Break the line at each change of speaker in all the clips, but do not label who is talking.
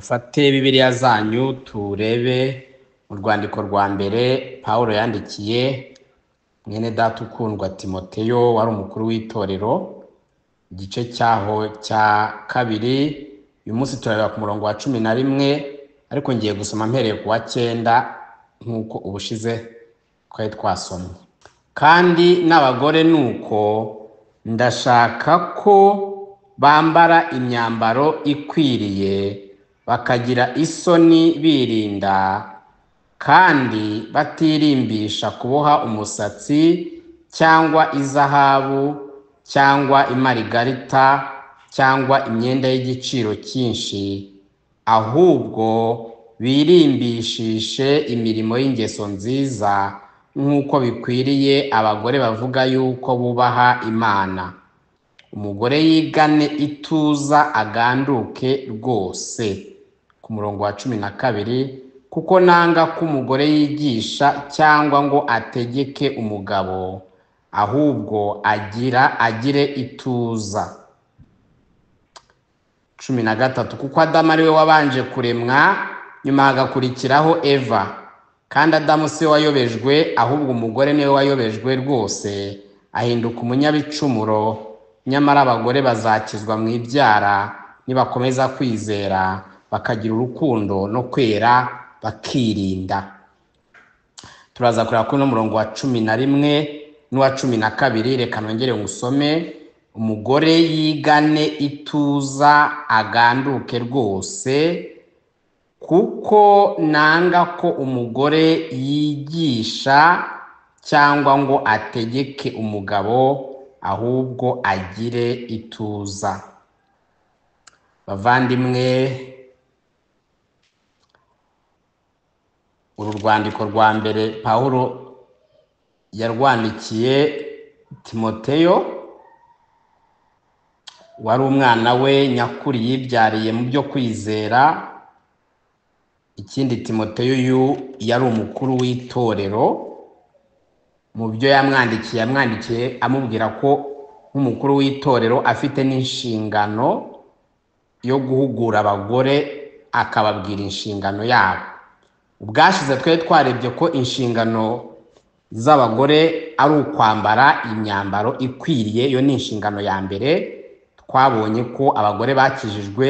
Mufate Bibiliya zanyu turebe mu rwandiko rwa mbere Pawulo yandikiye mwene data ukundwa Timoteyo wari umukuru w'itorero, igice cyaho cya kabiri. Uyu munsi turareba ku murongo wa 11, ariko ngiye gusoma mpereye ku wa 9 nk'uko ubushize twari twasomye. Kandi n'abagore nuko ndashaka ko bambara imyambaro ikwiriye, bakagira isoni birinda, kandi batirimbisha kuboha umusatsi cyangwa izahabu cyangwa imarigarita cyangwa imyenda y'igiciro cyinshi, ahubwo birimbishishe imirimo y'ingeso nziza nk'uko bikwiriye abagore bavuga yuko bubaha Imana. Umugore yigane ituza aganduke rwose. Ku murongo wa 12, kuko nanga ko umugore yigisha cyangwa ngo ategeke umugabo, ahubwo agire ituza. 13, kuko Adamu ari we wabanje kuremwa, nyuma hagakurikiraho Eva. Kandi Adamu si we wayobejwe, ahubwo umugore niwe wayobejwe rwose, ahinduka umunyabicumuro. Nyamara abagore bazakizwa mu ibyara nibakomeza kwizera, bakagira urukundo no kwera, bakirinda. Turaza kureba kuri murongo wa 11 n'uwa 12. Reka nongere ngusome. Umugore yigane ituza aganduke rwose, kuko nanga ko umugore yigisha cyangwa ngo ategeke umugabo, ahubwo agire ituza. Bavandimwe, uru rwandiko rwa mbere Pawulo yarwandikiye Timoteyo, wari umwana we nyakuri yibyariye mu byo kwizera. Ikindi, Timoteyo yari umukuru w'itorero. Mu byo yamwandikiye amubwira ko nk'umukuru w'itorero afite n'inshingano yo guhugura abagore, akababwira inshingano yabo. Ubwashize twari twarebye ko inshingano z'abagore ari ukwambara imyambaro ikwiriye. Iyo ni inshingano ya mbere. Twabonye ko abagore bakijijwe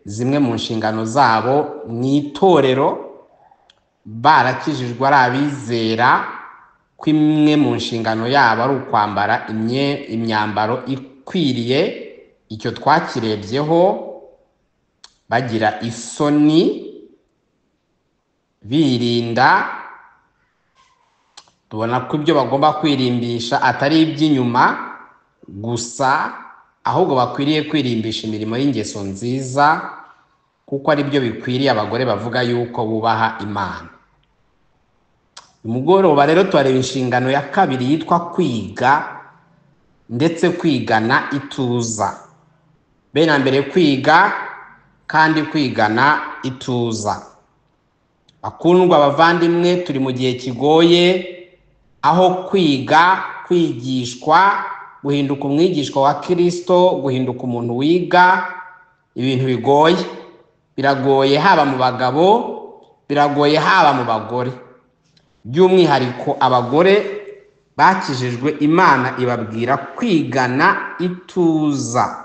zimwe mu nshingano zabo mu itorero, barakijijwe ari abizera, ko imwe mu nshingano yabo ari ukwambara imyambaro ikwiriye. Icyo twakirebyeho, bagira isoni, birinda. Tubona ko ibyo bagomba kwirimbisha atari iby'inyuma gusa, ahubwo bakwiriye kwirimbisha imirimo y'ingeso nziza, kuko ari byo bikwiriye abagore bavuga yuko bubaha Imana. Umugoroba rero tuareba inshingano ya kabiri yitwa kwiga ndetse kwigana ituza. Bene mbere kwiga kandi kwigana ituza. Bakundwa bavandimwe, turi mu gihe kigoye, aho kwiga, kwigishwa, guhinduka umwigishwa wa Kristo, guhinduka umuntu wiga, ibintu bigoye. Biragoye haba mu bagabo, biragoye haba mu bagore. By'umwihariko abagore bakijijwe, Imana ibabwira kwigana ituza.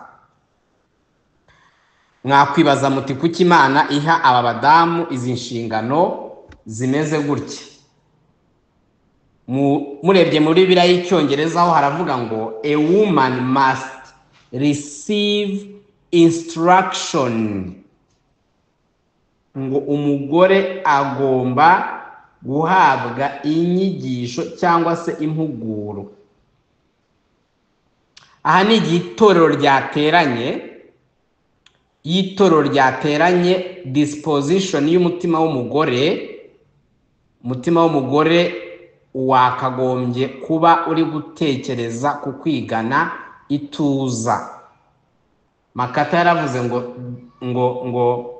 Mwakwibaza muti kuki Imana iha aba badamu izi nshingano zimeze gutya? Murebye muri Bibiliya y'Icyongereza aho haravuga ngo a woman must receive instruction, ngo umugore agomba guhabwa inyigisho cyangwa se impuguro. Aha ni itorero ryateranye, disposition y'umutima w'umugore. Umutima w'umugore wakagombye kuba uri gutekereza ku kwigana ituza. Makata yaravuze ngo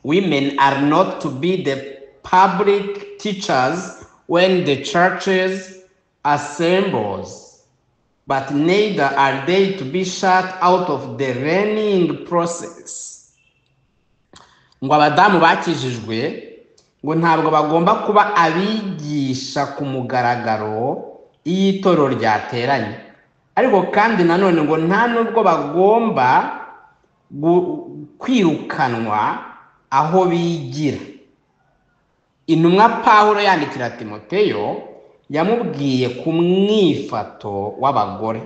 women are not to be the public teachers when the churches assembles, but neither are they to be shut out of the learning process. ngo abadamu bakijijwe ngo ntabwo bagomba kuba abigisha ku mugaragaro iyo itorero ryateranye, ariko kandi nanone ngo nta nubwo bagomba kwirukanwa aho bigira. Intumwa Pawulo yandikira Timoteyo yamubwiye ku mwifato w'abagore.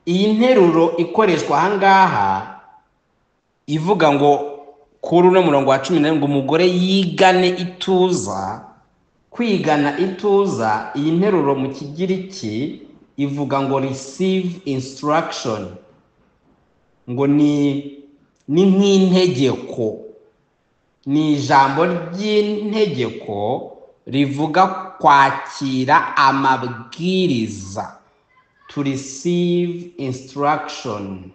Iyi nteruro ikoreshwa ahangaha ivuga ngo kuri uno murongo wa 10 ngo umugore yigane ituza. Kwigana ituza, iyi nteruro mu Kigiriki ivuga ngo receive instruction, ngo ni nk'integeko, ni ijambo ry'integeko rivuga kwakira amabwiriza, to receive instruction.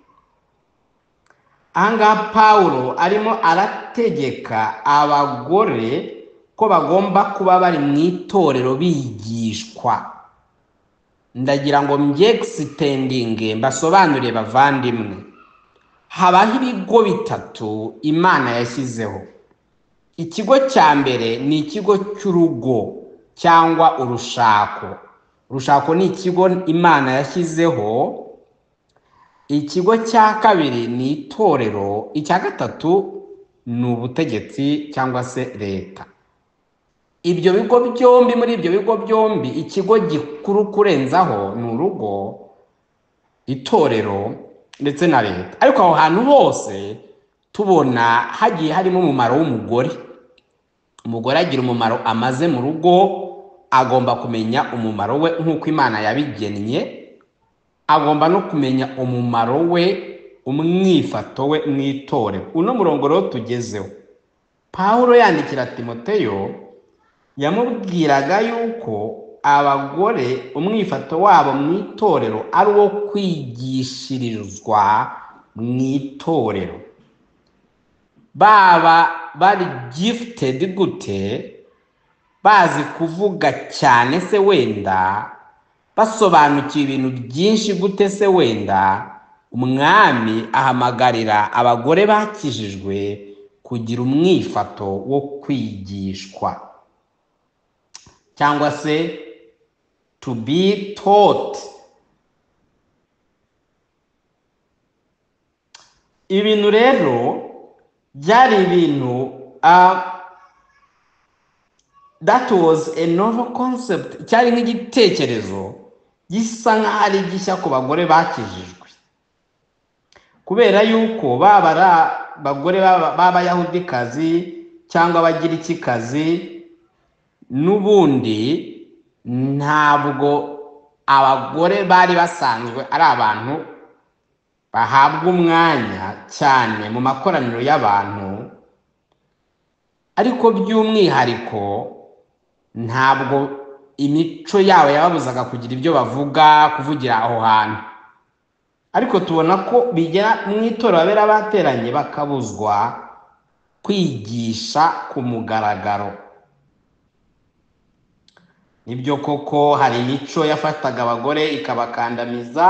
Ahangaha Pawulo arimo arategeka abagore ko bagomba kuba bari mu itorero bigishwa. Ndagira ngo mbyextendinge mbasobanurire bavandimwe, habaho ibigo bitatu Imana yashyizeho. Ikigo cya mbere ni ikigo cy'urugo cyangwa urushako. Urushako ni ikigo Imana yashyizeho. Ikigo cya kabiri ni itorero. Icya gatatu ni ubutegetsi cyangwa se leta. Ibyo bigo byombi, muri ibyo bigo byombi ikigo gikuru kurenzaho ni urugo, itorero ndetse na leta. Ariko aho hantu hose tubona hagiye harimo umumaro w'umugore. Umugore agira umumaro amaze mu rugo, agomba kumenya umumaro we nk'uko Imana yabigennye, agomba no kumenya umumaro we, umwifato we mu itorero. Uno murongo rero tugezeho, Pawulo yandikira Timoteyo yamubwiraga yuko abagore umwifato wabo mu itorero ari uwo kwigishirizwa mu itorero. Baba bari gifted gute, bazi kuvuga cyane se wenda, basobanukiwe ibintu byinshi gute se wenda, umwami ahamagarira abagore bakijijwe kugira umwifato wo kwigishwa, cyangwa se to be taught. Ibintu rero byari ibintu that was a novel concept, cyari nk'igitekerezo gisa nk'aho ari gishya ku bagore bakijijwe, kubera yuko baba ari abagore b'abayahudikazi cyangwa abagirikikazi, n'ubundi ntabwo abagore bari basanzwe ari abantu bahabwa umwanya cyane mu makoraniro y'abantu. Ariko by'umwihariko ntabwo imico yabo yababuzaga kugira ibyo bavuga, kuvugira aho hantu. Ariko tubona ko bigera mu itorero abera bateranye bakabuzwa kwigisha ku mugaragaro. Nibyo koko hari imico yafataga abagore ikabakandamiza,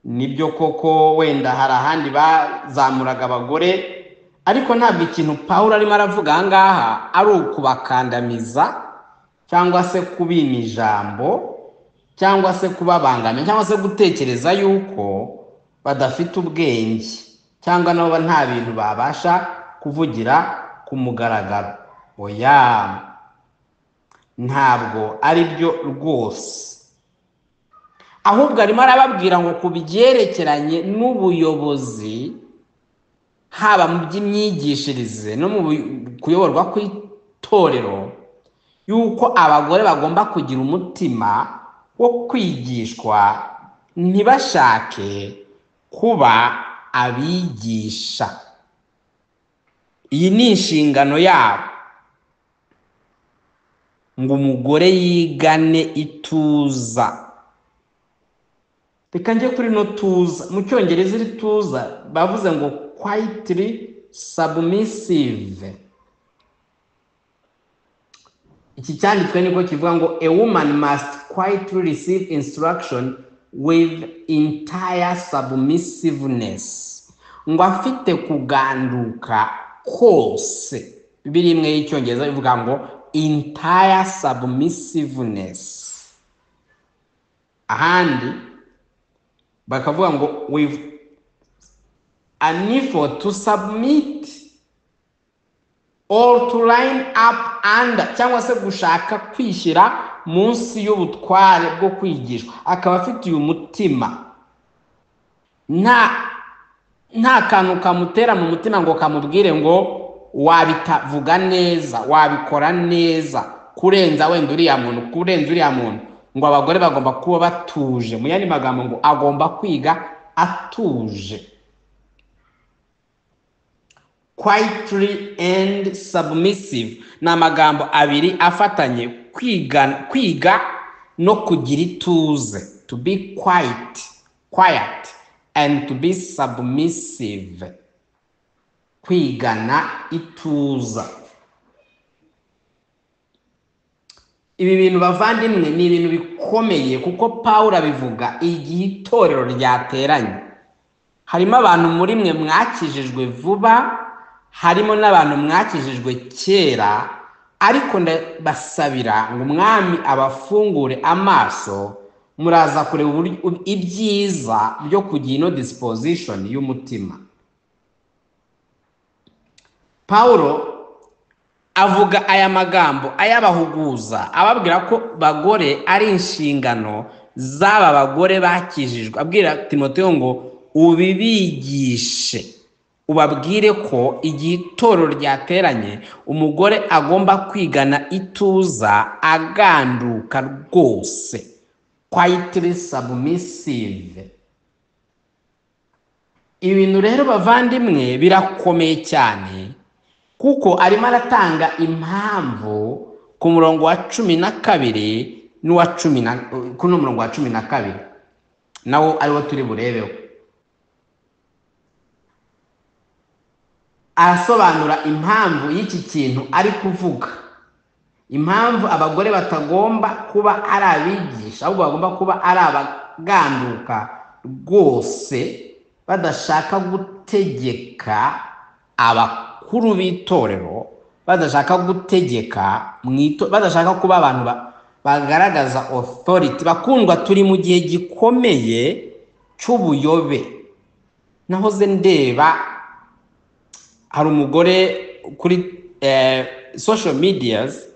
nibyo koko wenda hari ahandi bazamuraga abagore, ariko ntabwo ikintu Pawulo arimo aravuga ahangaha ari ukubakandamiza cyangwa se kubima ijambo cyangwa se kubabangamira cyangwa se gutekereza yuko badafite ubwenge cyangwa nabo nta bintu babasha kuvugira ku mugaragaro. Oya, ntabwo ari byo rwose. Ahubwo arimo arababwira ngo ku byerekeranye n'ubuyobozi, haba mu by'imyigishirize no mu kuyoborwa kw'itorero, yuko abagore bagomba kugira umutima wo kwigishwa, ntibashake kuba abigisha. Iyi ni inshingano yabo, ngo umugore yigane ituza. Reka njye kuri no tuza, mu Cyongereza iri tuza bavuze ngo quietly submissive. Iki cyanditswe niko kivuga ngo a woman must quietly receive instruction with entire submissiveness. ngo afite kuganduka kose. Bibiri imwe y'Icyongereza bivuga ngo entire submissiveness, ahandi bakavuga ngo with an effort to submit or to line up under, cyangwa se gushaka kwishyira munsi y'ubutware bwo kwigishwa. Akaba afitiye umutima, nta kantu kamutera mu mutima ngo kamubwire ngo wabitavuga neza, wabikora neza kurenza wenda uriya muntu, ngo abagore bagomba kuba batuje. Mu yandi magambo ngo agomba kwiga atuje. Quietly and submissive ni amagambo abiri afatanye, kwiga no kugira ituze. To be quiet and to be submissive, kwigana ituza. Ibi bintu bavandimwe ni ibintu bikomeye, kuko Pawulo abivuga igihe itorero ryateranye. Harimo abantu muri mwe mwakijijwe vuba, harimo n'abantu mwakijijwe kera, ariko ndabasabira ngo Umwami abafungure amaso, muraza kureba ibyiza byo kugira ino disposition y'umutima. Pawulo avuga aya magambo ayabahuguza, ababwira ko bagore ari inshingano z'aba bagore bakijijwe. Abwira Timoteyo ngo ubibigishe, ubabwire ko igihe itorero ryateranye umugore agomba kwigana ituza, aganduka rwose, quietly submissive. Ibintu rero bavandimwe birakomeye cyane, kuko arimo aratanga impamvu ku murongo wa 12 n'uwa 10, kuno murongo wa 12 nawo ariwo turi burebeho. Arasobanura impamvu y'iki kintu ari kuvuga, impamvu abagore batagomba kuba ari abigisha, ahubwo bagomba kuba ari abaganduka rwose, badashaka gutegeka abakuru b'itorero, badashaka gutegeka badashaka kuba abantu bagaragaza authority. Bakundwa, turi mu gihe gikomeye cy'ubuyobe. Nahoze ndeba, hari umugore kuri social medias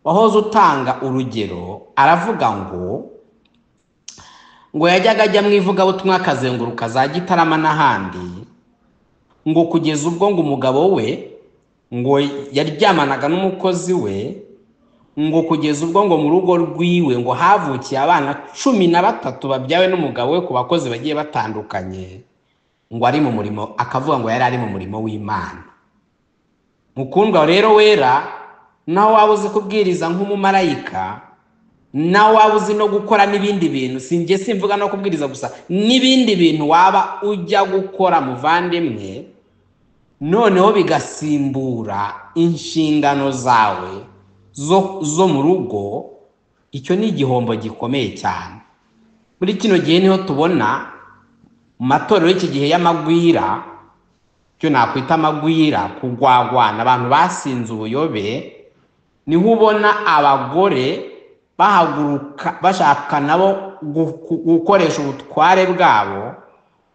wahoze utanga urugero, aravuga ngo yajyaga ajya mu ivugabutumwa akazenguruka za Gitarama n'ahandi, ngo kugeza ubwo ngo umugabo we ngo yaryamanaga n'umukozi we, ngo kugeza ubwo ngo mu rugo rwiwe ngo havukiye abana 13 babyawe n'umugabo we ku bakozi bagiye batandukanye, ngo ari mu murimo, akavuga ngo yari ari mu murimo w'Imana. Mukundwa rero wera, naho wabuze kubwiriza nk'umumarayika, naho wabuze no gukora n'ibindi bintu, sinjye simvuga no kubwiriza gusa, n'ibindi bintu waba ujya gukora muvandimwe, noneho bigasimbura inshingano zawe zo mu rugo, icyo ni igihombo gikomeye cyane. Muri kino gihe niho tubona mu matorero y'iki gihe y'amagwira, cyo nakwita amagwira, kugwagwana, abantu basinze ubuyobe, niho ubona abagore bahaguruka bashaka nabo gukoresha ubutware bwabo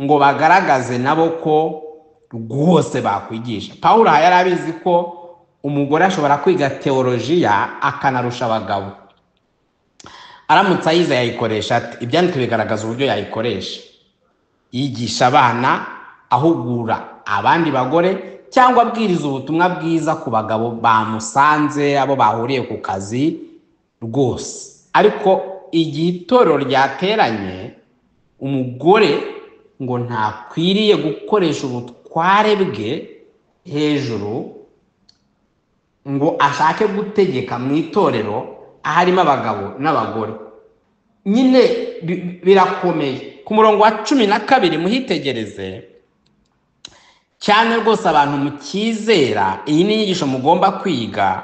ngo bagaragaze nabo ko rwose bakwigisha. Pawulo yari abizi ko umugore ashobora kwiga teolojiya akanarusha abagabo. Aramutse ayize yayikoresha ati? Ibyanditswe bigaragaza uburyo yayikoresha: yigisha abana, ahugura abandi bagore, cyangwa abwiriza ubutumwa bwiza ku bagabo bamusanze, abo bahuriye ku kazi rwose. Ariko igihe itorero ryateranye, umugore ngo ntakwiriye gukoresha ubutware bwe hejuru ngo ashake gutegeka mu itorero aharimo abagabo n'abagore. Nyine birakomeye. Ku murongo wa 12 muhitegereze cyane rwose, abantu mukizera, iyi ni inyigisho mugomba kwiga.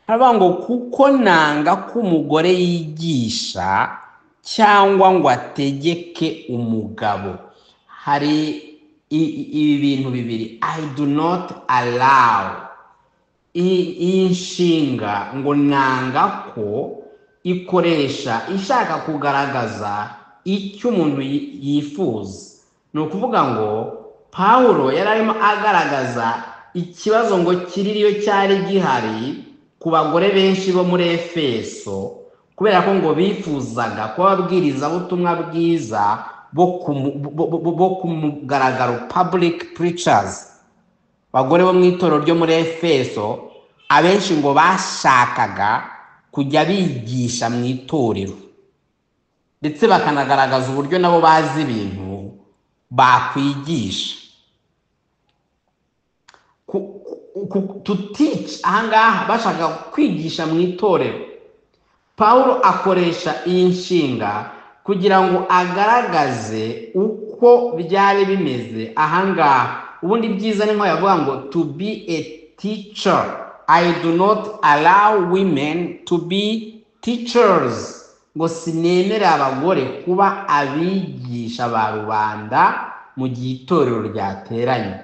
Haravuga ngo kuko nanga ko umugore yigisha cyangwa ngo ategeke umugabo. Hari ibi bintu bibiri, I do not allow, iyi nshinga ngo nanga ko ikoresha ishaka kugaragaza icyo umuntu yifuza. Ni ukuvuga ngo Pawulo yari arimo agaragaza ikibazo ngo kiririyo cyari gihari ku bagore benshi bo muri Efeso, kubera ko ngo bifuzaga kuba ababwirizabutumwa bwiza bo ku mugaragaro, public preachers. Bagore bo mu itorero ryo muri Efeso abenshi ngo bashakaga kujya bigisha mu itorero, ndetse bakanagaragaza uburyo nabo bazi ibintu bakwigisha. To teach, ahangaha bashaka kwigisha mu itorero. Pawulo akoresha iyi nshinga kugira ngo agaragaze uko byari bimeze ahangaha. Ubundi byiza ni nko yavuga ngo to be a teacher. I do not allow women to be teachers. Ngo sinemere abagore kuba abigisha ba rubanda mu gihe itorero ryateranye.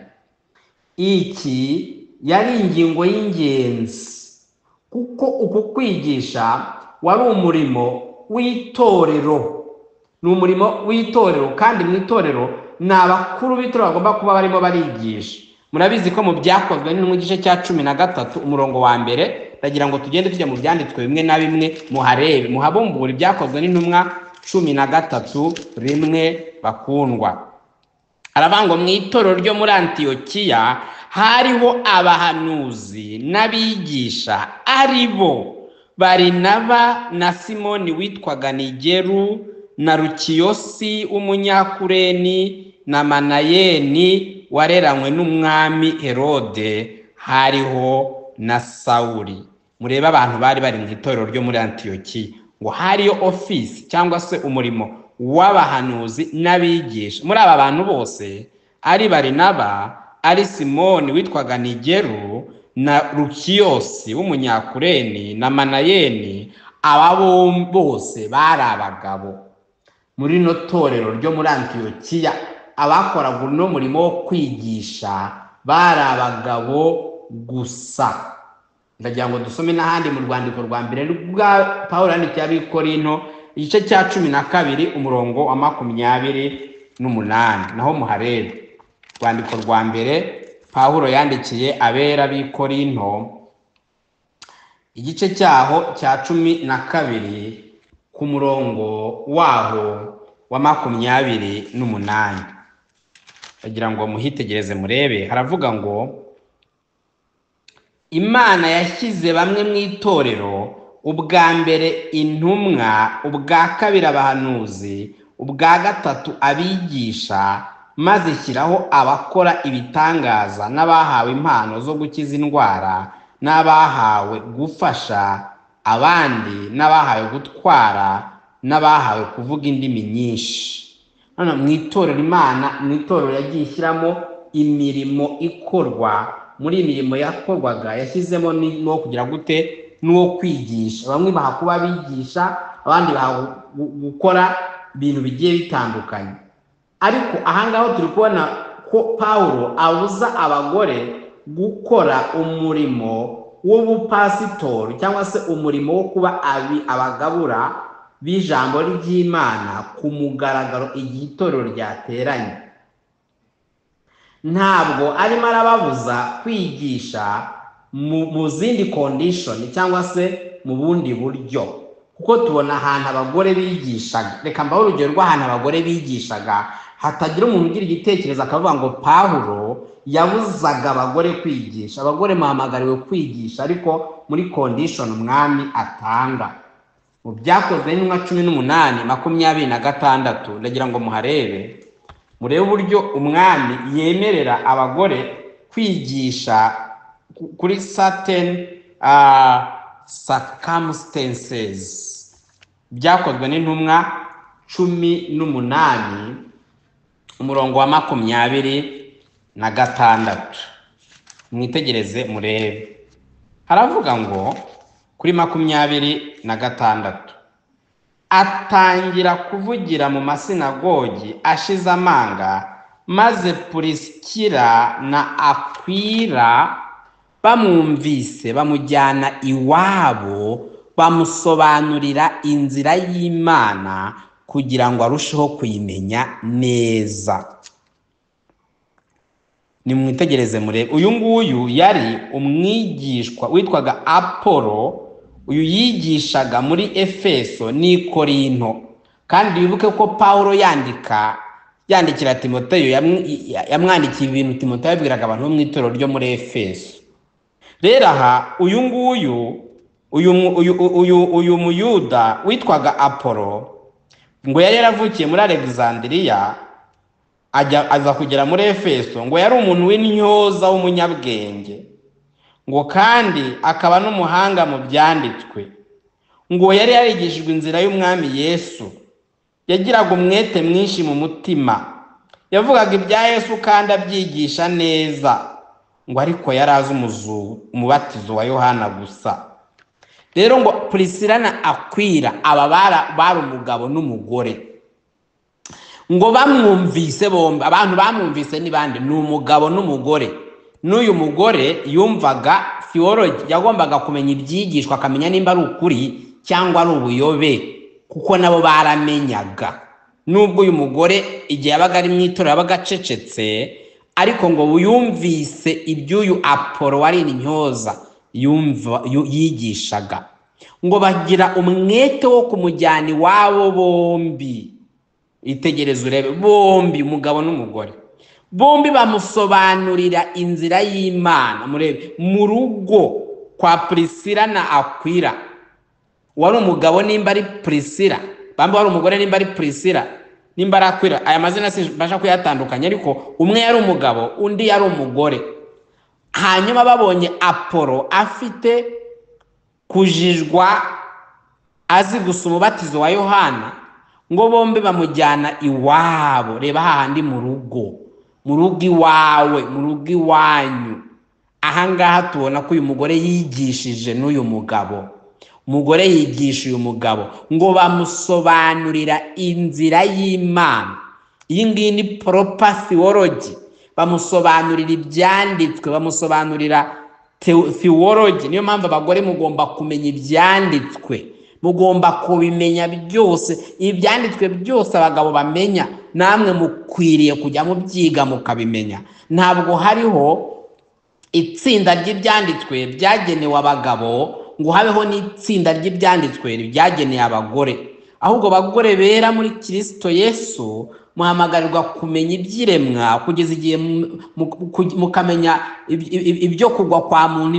Iki yari ingingo y'ingenzi, kuko uku kwigisha wari umurimo w'itorero. Ni umurimo w'itorero, kandi mu itorero ni abakuru b'itorero bagomba kuba barimo barigisha. Murabizi ko mu byakozwe ni mu gice cya 13 umurongo wa mbere, ndagira ngo tugende tujya mu byanditswe bimwe na bimwe muharebe, muhabumbura ibyakozwe n'intumwa 13 rimwe bakundwa. Aravuga mu itorero ryo muri Antiyokiya hariho abahanuzi n'abigisha, ari bo Barinaba na Simoni witwaga Nigeru, na Lukiyosi w'umunyakureni, na Manayeni wareranywe n'umwami Herode, hariho na Sawuli. Murebe abantu bari bari mu itorero ryo muri Antiyokiya, ngo hariyo office cyangwa se umurimo w'abahanuzi n'abigisha. Muri aba bantu bose ari Barinaba, ari Simoni witwaga Nigeru, na Lukiyosi w'umunyakureni, na Manayeni, aba bose bari abagabo. Muri no torero ryo muri Antiyokiya abakoraga uno murimo wo kwigisha bari abagabo gusa. Ndagira ngo dusome n'ahandi mu rwandiko rwa mbere rwa Pawulo yandikiye ab'Ikorinto igice cya 12 umurongo wa 28, naho muharebe. Rwandiko rwa mbere Pawulo yandikiye abera b'Ikorinto igice cyaho cya 12 ku murongo waho wa 28. Bagira ngo muhitegereze murebe. Haravuga ngo Imana yashyize bamwe mu itorero, ubwa mbere intumwa, ubwa kabiri abahanuzi, ubwa gatatu abigisha, maze ishyiraho abakora ibitangaza n'abahawe impano zo gukiza indwara, n'abahawe gufasha abandi, n'abahawe gutwara, n'abahawe kuvuga indimi nyinshi. None mu itorero Imana, mu itorero yagiye ishyiramo imirimo ikorwa. Muri imirimo yakorwaga yashyizemo no kugira gute n'uwo kwigisha. Bamwe baha kuba bigisha, abandi baha gukora ibintu bigiye bitandukanye. Ariko ahangaho turi kubona ko Pawulo abuza abagore gukora umurimo w'ubupasitori cyangwa se umurimo wo kuba abagabura b'ijambo ry'Imana ku mugaragaro igihe itorero ryateranye. Ntabwo arimo arababuza kwigisha mu zindi condition cyangwa se mu bundi buryo, kuko tubona ahantu abagore bigishaga. Reka mbaho urugero rw'ahantu abagore bigishaga, hatagira umuntu ugira igitekerezo akavuga ngo Pawulo yabuzaga abagore kwigisha. Abagore muhamagariwe kwigisha, ariko muri condition umwami atanga. Mu byakozwe n'intumwa 18:26 ndagira ngo muharebe, murebe uburyo umwami yemerera abagore kwigisha kuri certain circumstances. Byakozwe n'intumwa 18 umurongo wa 26. Mwitegereze murebe. Haravuga ngo kuri 26, atangira kuvugira mu masinagogi ashize amanga, maze Pulisikira na Akwila bamwumvise bamujyana iwabo, bamusobanurira inzira y'Imana kugira ngo arusheho kuyimenya neza. Nimwitegereze murebe, uyu nguyu yari umwigishwa witwaga Apolo. Uyu yigishaga muri Efeso n'i Korinto, kandi wibuke ko Pawulo yandikira Timoteyo yamwandikiye ibintu Timoteyo yabwiraga abantu bo mu itorero ryo muri Efeso. Rero aha uyu nguyu uyu muyuda witwaga Apolo ngo yari yaravukiye muri Alexandria aza kugera muri Efeso, ngo yari umuntu w'intyoza w'umunyabwenge, ngo kandi akaba n'umuhanga mu byanditswe, ngo yari yarigishijwe inzira y'umwami Yesu, yagiraga umwete mwinshi mu mutima, yavugaga ibya Yesu kandi abyigisha neza, ngo ariko yari azi umubatizo wa Yohana gusa. Rero ngo Pulisila na Akwila aba bari umugabo n'umugore, ngo bamwumvise bombi. Abantu bamwumvise ni bande? Ni umugabo n'umugore. N'uyu mugore yumvaga theology, yagombaga kumenya ibyigishwa, akamenya nimba ari ukuri cyangwa ari ubuyobe, kuko nabo baramenyaga. Nubwo uyu mugore igihe yabaga ari mu itorero yabaga acecetse, ariko ngo yumvise iby'uyu Apolo wari intyoza yigishaga, ngo bagira umwete wo kumujyana iwabo bombi. Itegereze urebe, bombi, umugabo n'umugore, bombi bamusobanurira inzira y'Imana. Murebe, mu rugo kwa Pulisila na Akwila, wari umugabo nimba ari Pulisila, bamwe wari umugore nimba ari Pulisila, nimba ari Akwila. Aya mazina sibasha kuyatandukanya, ariko umwe yari umugabo, undi yari umugore. Hanyuma babonye Apolo afite kujijwa, azi gusa umubatizo wa Yohana, ngo bombi bamujyana iwabo. Reba hahandi mu rugo iwawe, mu rugo iwanyu. Ahangaha tubona ko uyu mugore yigishije n'uyu mugabo, umugore yigisha uyu mugabo, ngo bamusobanurira inzira y'Imana. Iyi ngiyi ni proper theology. Bamusobanurira ibyanditswe, bamusobanurira theology. Niyo mpamvu abagore mugomba kumenya ibyanditswe, mugomba kubimenya byose. Ibyanditswe byose abagabo bamenya, namwe mukwiriye kujya mubyiga mukabimenya. Ntabwo hariho itsinda ry'ibyanditswe byagenewe abagabo ngo habeho n'itsinda ry'ibyanditswe byagenewe abagore. Ahubwo abagore bera muri Kristo Yesu muhamagarirwa kumenya ibyiremwa, kugeza igihe mukamenya ibyo kugwa kwa muntu,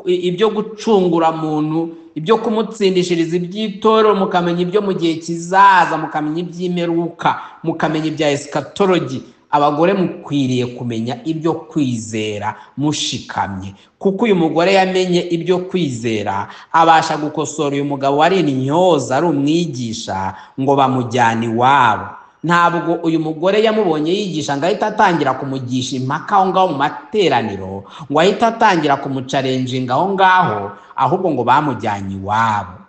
ibyo gucungura muntu, ibyo kumutsindishiriza iby'itorero, mukamenya ibyo mu gihe kizaza, mukamenya iby'imperuka, mukamenya ibya eschatology. Abagore mukwiriye kumenya ibyo kwizera mushikamye, kuko uyu mugore yamenye ibyo kwizera, abasha gukosora uyu mugabo wari intyoza, ari umwigisha, ngo bamujyane iwabo. Ntabwo uyu mugore yamubonye yigisha ngo ahita atangira kumugisha impaka aho ngaho mu materaniro, ngo ahita atangira kumucarenjinga aho ngaho, ahubwo ngo bamujyanye iwabo,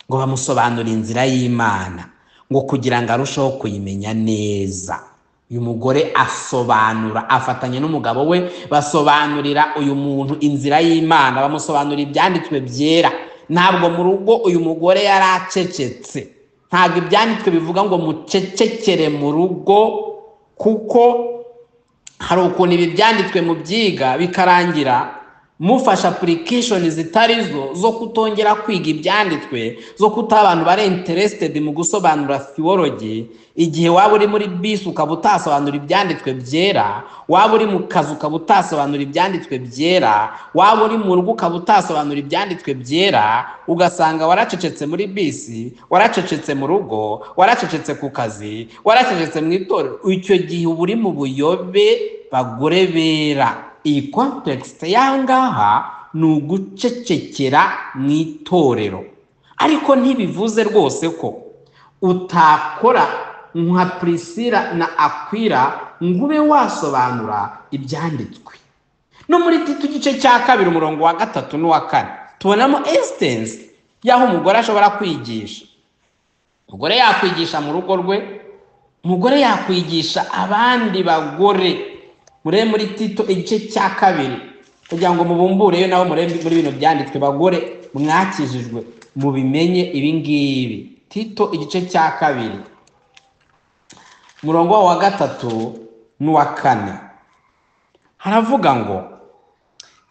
ngo bamusobanurire inzira y'Imana, ngo kugira ngo arusheho kuyimenya neza. Uyu mugore asobanura, afatanya n'umugabo we, basobanurira uyu muntu inzira y'Imana, bamusobanurira ibyanditswe byera. Ntabwo mu rugo uyu mugore yari acecetse. Ntabwo ibyanditswe bivuga ngo mucecekere mu rugo, kuko hari ukuntu ibi byanditswe mu byiga bikarangira mufasha application zitarizo zo kutongera kwiga ibyanditswe, zo kuta abantu bare interested mu gusobanura theology. Igihe waba uri muri bisi ukaba utasobanura ibyanditswe byera, waba uri mu kazi ukaba utasobanura ibyanditswe byera, waba uri mu rugo ukaba utasobanura ibyanditswe byera, ugasanga waracecetse muri bisi, waracecetse mu rugo, waracecetse ku kazi, waracecetse mu itorero. Icyo gihe uba uri mu buyobe, bagore bera. Iyi context yangaha ni ugucecekera mu itorero, ariko ntibivuze rwose ko utakora nka Pulisila na Akwila ngo ube wasobanura ibyanditswe. No muri Tito igice cya 2 umurongo wa 3 n'uwa 4 tubonamo instance y'aho umugore ashobora kwigisha. Umugore yakwigisha mu rugo rwe, umugore yakwigisha abandi bagore. Murebe muri Tito igice cya 2 kugira ngo mubumbureyo nabo murebe muri bino byanditswe. Bagore mwakijijwe mubimenye ibi ngibi. Tito igice cya 2 umurongo wa 3 n'uwa 4 haravuga ngo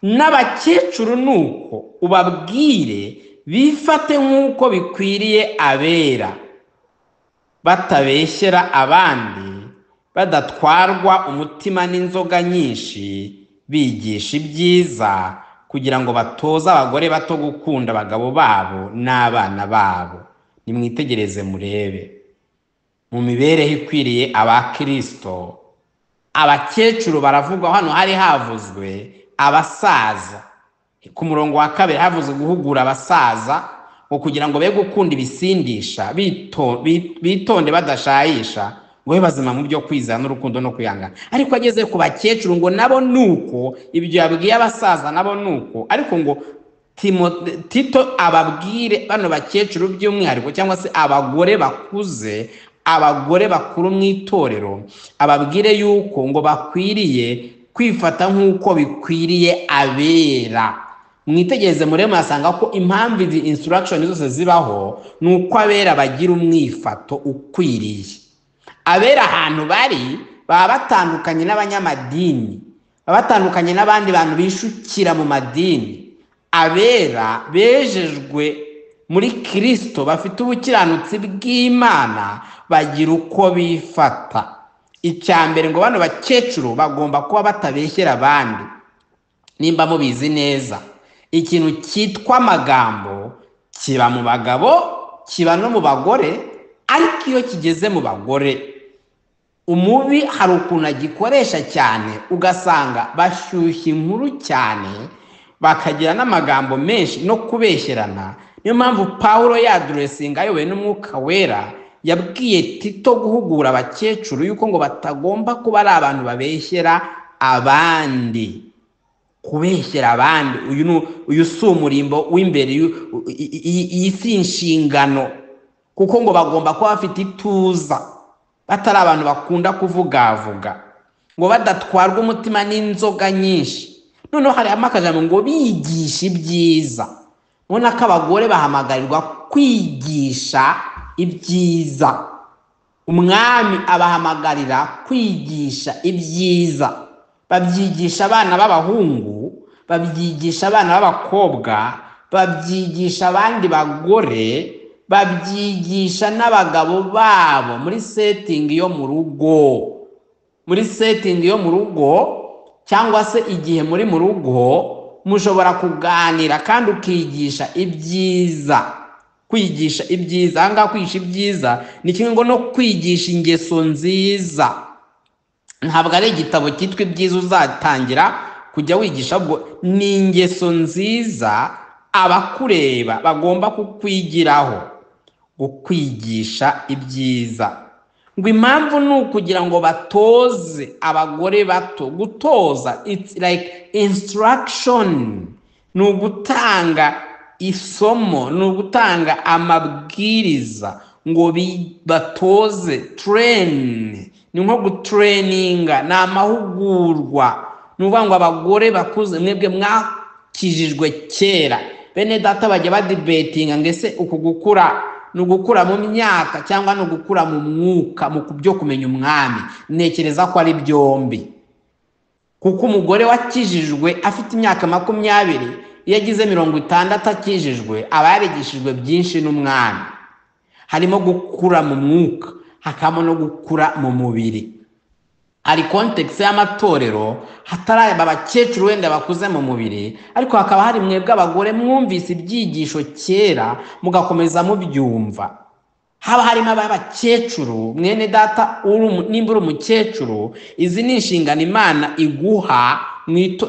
n'abakecuru nuko ubabwire bifate nk'uko bikwiriye abera, batabeshyera abandi, badatwarwa umutima n'inzoga nyinshi, bigisha ibyiza, kugira ngo batoze abagore bato gukunda abagabo babo n'abana babo. Nimwitegereze murebe mu mibereho ikwiriye abakristo. Abakecuru baravugwa hano, hari havuzwe abasaza. Ku murongo wa 2 havuzwe guhugura abasaza ngo kugira ngo be gukunda ibisindisha, bitonde badashayisha, ngo bazima mu byo kwizana n'urukundo no kuyangana. Ariko ageze ku bakecuru ngo nabo nuko ibyo yabwiye abasaza nabo nuko. Ariko ngo Tito ababwire bano bakecuru by'umwihariko, cyangwa se abagore bakuze, abagore bakuru mu itorero, ababwire yuko ngo bakwiriye kwifata nk'uko bikwiriye abera. Mwitegereze murebe mwasanga ko impamvu izi instruction zose zibaho nuko abera bagira umwifato ukwiriye. Abera ahantu bari baba batandukanye n'abanyamadini, baba batandukanye n'abandi bantu bishukira mu madini. Abera bejejwe muri Kristo, bafite ubukiranutsi bw'Imana, bagira uko bifata. Icyambere ngo bano bakecuru bagomba kuba batabeshyera abandi. Nimba mubizi neza, ikintu cyitwa amagambo kiba mu bagabo, kiba no mu bagore, ariko iyo kigeze mu bagore, umubi hari ukuntu agikoresha cyane, ugasanga bashyushya inkuru cyane, bakagira n'amagambo menshi no kubeshyerana. Niyo mpamvu Pawulo yadressinga ayobowe n'Umwuka Wera yabwiye Tito guhugura abakecuru yuko ngo batagomba kuba ari abantu babeshyera abandi. Kubeshyera abandi, uyu si umurimbo w'imbere, iyi si inshingano, kuko ngo bagomba kuba bafite ituza, batari abantu bakunda kuvugavuga, ngo badatwarwa umutima n'inzoga nyinshi. Noneho hari amakajambo ngo bigisha ibyiza. Mubona ko abagore bahamagarirwa kwigisha ibyiza. Umwami abahamagarira kwigisha ibyiza. Babyigisha abana b'abahungu, babyigisha abana b'abakobwa, babyigisha abandi bagore, babyigisha n'abagabo babo muri setting yo mu rugo. Muri setting yo mu rugo, cyangwa se igihe muri mu rugo, mushobora kuganira kandi ukigisha ibyiza. Kwigisha ibyiza, anga kwigisha ibyiza ni kimwe ngo no kwigisha ingeso nziza. Ntabwo ari igitabo cyitwa ibyiza uzatangira kujya wigisha, ubwo ni ingeso nziza abakureba bagomba kukwigiraho, kwigisha ibyiza. Ngo impamvu ni ukugira ngo batoze abagore bato. Gutoza, it's like instruction, ni ugutanga isomo, ni ugutanga amabwiriza ngo batoze. Train ni nko gutraininga, ni amahugurwa. Ni ukuvuga ngo abagore bakuze, mwebwe mwakijijwe kera, bene data bajya badebatinga ngo ese uku gukura ni ugukura mu myaka cyangwa ni ugukura mu mwuka, mu byo kumenya umwami. Ntekereza ko ari byombi, kuko umugore wakijijwe afite imyaka 20, iyo agize 60 akijijwe, aba yarigishijwe byinshi n'umwami. Harimo gukura mu mwuka, hakamo no gukura mu mubiri. Hari context y'amatorero hatari abakecuru wenda bakuze mu mubiri, ariko hakaba hari mwebwe abagore mwumvise ibyigisho kera mugakomeza mubyumva. Haba harimo abakecuru. Mwene data, nimba uri umukecuru, izi ni inshingano Imana iguha.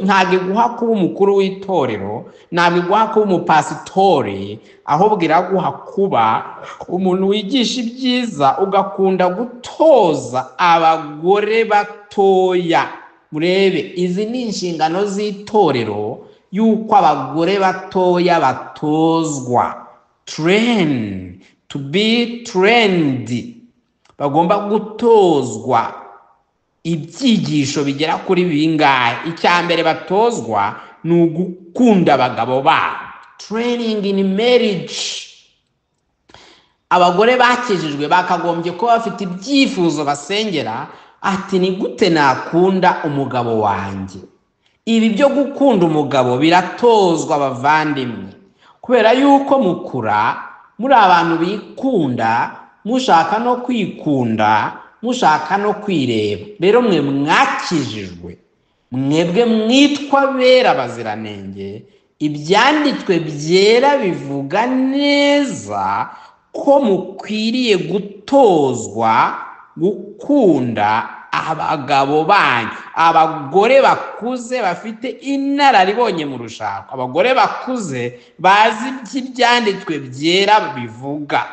Ntabwo iguha kuba umukuru w'itorero, ntabwo iguha kuba umupasitori, ahubwo iraguha kuba umuntu wigisha ibyiza, ugakunda gutoza abagore batoya. Murebe, izi ni inshingano z'itorero yuko abagore batoya batozwa. Train, to be trained. bagomba gutozwa ibyigisho bigera kuri bingahe. Icya mbere batozwa ni ugukunda abagabo babo, training in marriage. Abagore bakijijwe bakagombye kuba bafite ibyifuzo basengera, ati ni gute nakunda umugabo wanjye. Ibi byo gukunda umugabo biratozwa abavandimwe, kubera yuko mukura muri abantu bikunda, mushaka no kwikunda, mushaka no kwireba. Rero mwe mwakijijwe, mwebwe mwitwa bera baziranenge, ibyanditswe byera bivuga neza ko mukwiriye gutozwa gukunda abagabo banyu. Abagore bakuze bafite inararibonye mu rushako, abagore bakuze bazi ibyanditswe byera bivuga,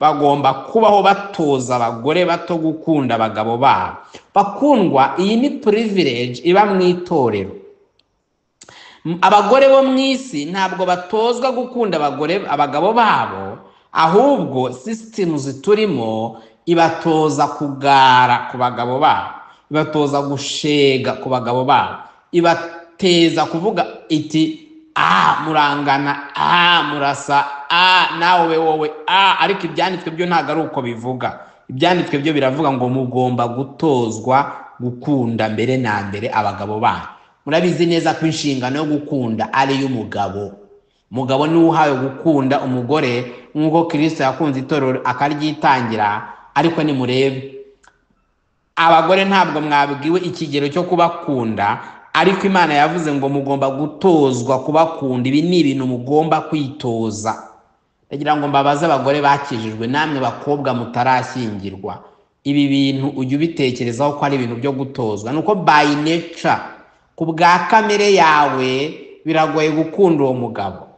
bagomba kubaho batoza abagore bato gukunda abagabo babo. Bakundwa, iyi ni privilege iba mu itorero. Abagore bo mu isi ntabwo batozwa gukunda abagabo babo, ahubwo systems turimo ibatoza kugara ku bagabo babo, ibatoza gushega ku bagabo babo, ibateza kuvuga iti murangana, murasa, nawe wowe, ariko ibyanditswe byo ntabwo ari uko bivuga. Ibyanditswe byo biravuga ngo mugomba gutozwa gukunda mbere na mbere abagabo banyu. Murabizi neza ko inshingano yo gukunda ari y'umugabo. Umugabo niwe uhawe gukunda umugore nk'uko Kristo yakunze itorero akaryitangira. Ariko nimurebe, abagore ntabwo mwabwiwe ikigero cyo kubakunda, ariko Imana yavuze ngo mugomba gutozwa kubakunda. Ibi ni ibintu mugomba kwitoza. Ndagira ngo mbabaze abagore bakijijwe, namwe bakobwa mutarashyingirwa, ibi bintu ujye ubitekerezaho ko ari ibintu byo gutozwa. Nuko by nature, ku bwa kamere yawe biragoye gukunda uwo mugabo.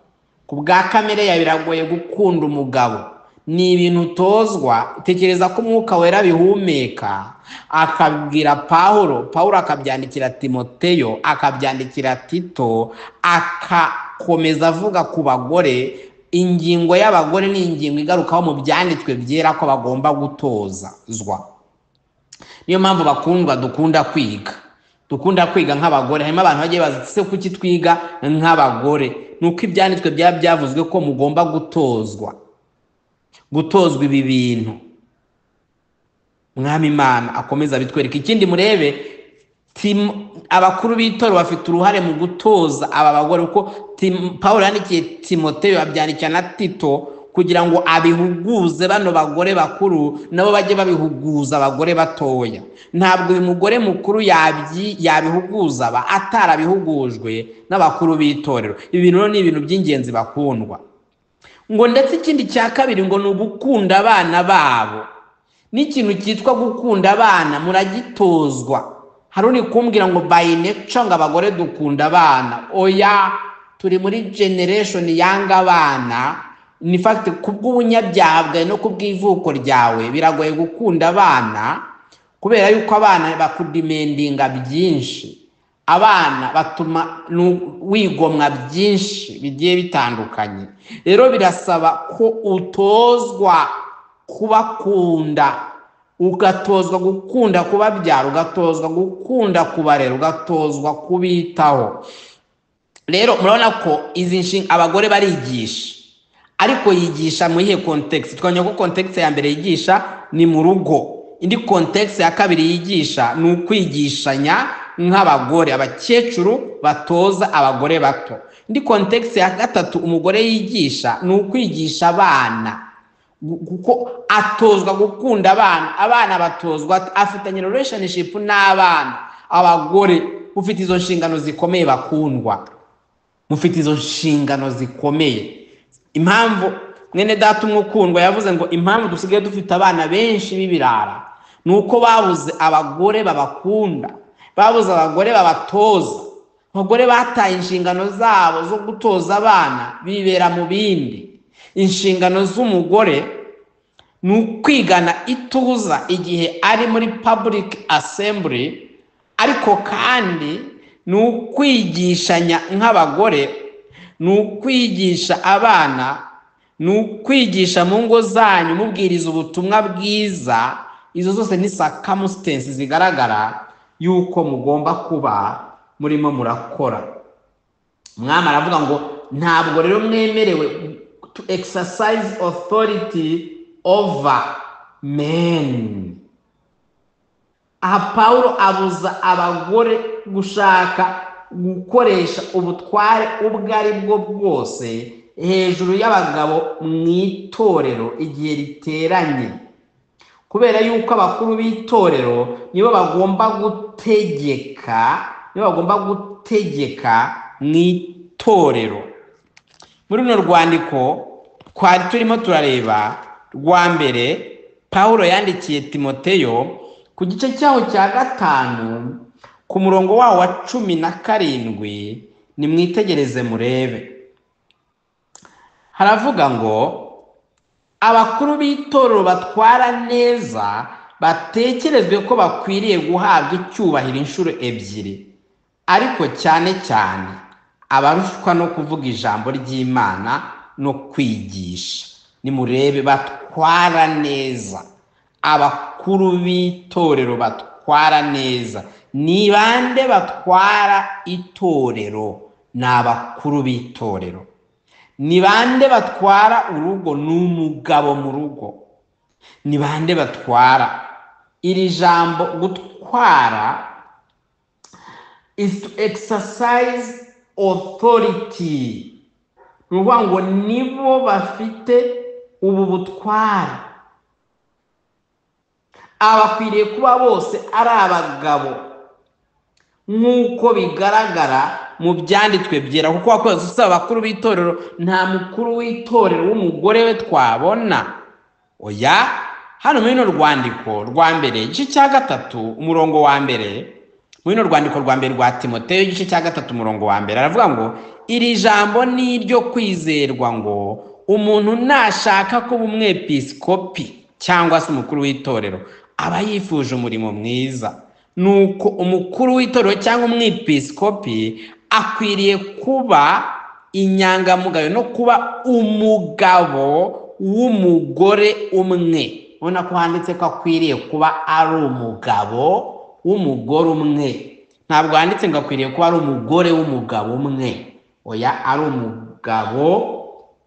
Ku bwa kamere yawe biragoye gukunda umugabo. Ni ibintu utozwa. Tekereza ko Umwuka Wera bihumeka akabwira Pawulo akabyandikira Timoteyo, akabyandikira Tito, akakomeza avuga ku bagore. Ingingo y'abagore ni ingingo igarukaho mu byanditswe byera ko bagomba gutozwa. Niyo mpamvu bakundwa dukunda kwiga nk'abagore. Harimo abantu bagiye bazi se kuki twiga nk'abagore. Nuko ibyanditswe byavuzwe ko mugomba gutozwa ibi bintu. Mwami Imana akomeza bitwereka. Ikindi murebe, abakuru b'itorero bafite uruhare mu gutoza aba bagore, kuko Pawulo yandikiye Timoteyo, abyandikira na Tito kugira ngo abihuguze bano bagore bakuru, nabo bajye babihuguza abagore batoya. Ntabwo uyu mugore mukuru yabihuguza atarabihugujwe n'abakuru b'itorero. Ibi bintu ni ibintu by'ingenzi bakundwa. Ngo ndetse ikindi cya kabiri ngo ni ugukunda abana babo. N'ikintu cyitwa gukunda abana muragitozwa. Hari uri kumbwira ngo by nature ngo abagore dukunda abana. Oya, turi muri generation yanga abana. In fact, kubw'ubunyabyaha bwawe no kubw'ivuko ryawe biragoye gukunda abana, kubera yuko abana bakudimendinga byinshi. Abana batuma wigomwa byinshi bigiye bitandukanye. Rero birasaba ko utozwa kubakunda, ugatozwa gukunda kubabyara, ugatozwa gukunda kubarera, ugatozwa kubitaho. Rero murabona ko izi abagore barigisha, ariko yigisha mu ihe context. Twanya ko context ya mbere yigisha ni mu rugo, indi context ya kabiri yigisha ni ukwigishanya nk'abagore, abakecuru batoza abagore bato. Indi context ya gatatu umugore yigisha ni ukwigisha abana, kuko atozwa gukunda abana. Abana batozwa afitanye relationship n'abana. Abagore mufite izo nshingano zikomeye bakundwa, mufite izo nshingano zikomeye. Impamvu mwene data umukundwa yavuze ngo impamvu dusigaye dufite abana benshi b'ibirara nuko babuze abagore babakunda, babuze abagore babatoza. Abagore bataye inshingano zabo zo gutoza abana, bibera mu bindi. Inshingano z'umugore ni ukwigana ituza igihe ari muri public assembly, ariko kandi ni ukwigishanya nk'abagore, ni ukwigisha abana, ni ukwigisha mu ngo zanyu mubwiriza ubutumwa bwiza, izo zose ni circumstances zigaragara yuko mugomba kuba murimo murakora. Umwami aravuga ngo ntabwo rero mwemerewe to exercise authority over men. Aha Pawulo abuza abagore gushaka gukoresha ubutware ubwo ari bwo bwose hejuru y'abagabo mu itorero igihe riteranye, kubera yuko abakuru b'itorero nibo bagomba gutegeka mu itorero. Muri runo rwandiko twari turimo turareba rwa mbere Pawulo yandikiye Timoteyo ku gice cyaho cya 5 ku murongo wawo wa 17, nimwitegereze murebe. Haravuga ngo abakuru b'itorero batwara neza batekerezwe ko bakwiriye guhabwa icyubahiro inshuro ebyiri, ariko cyane cyane abarushwa no kuvuga ijambo ry'Imana no kwigisha. Nimurebe, batwara neza. Abakuru b'itorero batwara neza. Ni bande batwara itorero? Ni abakuru b'itorero. Ni bande batwara urugo? Ni umugabo mu rugo. Ni bande batwara? Iri jambo gutwara is to exercise authority. Nuvuga ngo nibo bafite ubu butware. Abakwiriye kuba bose ari abagabo nk'uko bigaragara mu byanditswe byera, kuko wakoze usaba abakuru b'itorero nta mukuru w'itorero w'umugore we twabona. Oya, hano muri no rwandiko rwa mbere igice cya 3 umurongo wa mbere, muri no rwandiko rwa mbere rwa Timoteyo igice cya 3 umurongo wa mbere, aravuga ngo iri jambo ni iryo kwizerwa ngo umuntu nashaka kuba umwepiskopi cyangwa se umukuru w'itorero aba yifuje umurimo mwiza. Nuko umukuru w'itorero cyangwa umwepiskopi akwiriye kuba inyangamugayo no kuba umugabo w'umugore umwe. Ubona ko handitse ko akwiriye kuba ari umugabo w'umugore umwe. Ntabwo handitse ngo akwiriye kuba ari umugore w'umugabo umwe. Oya, ari umugabo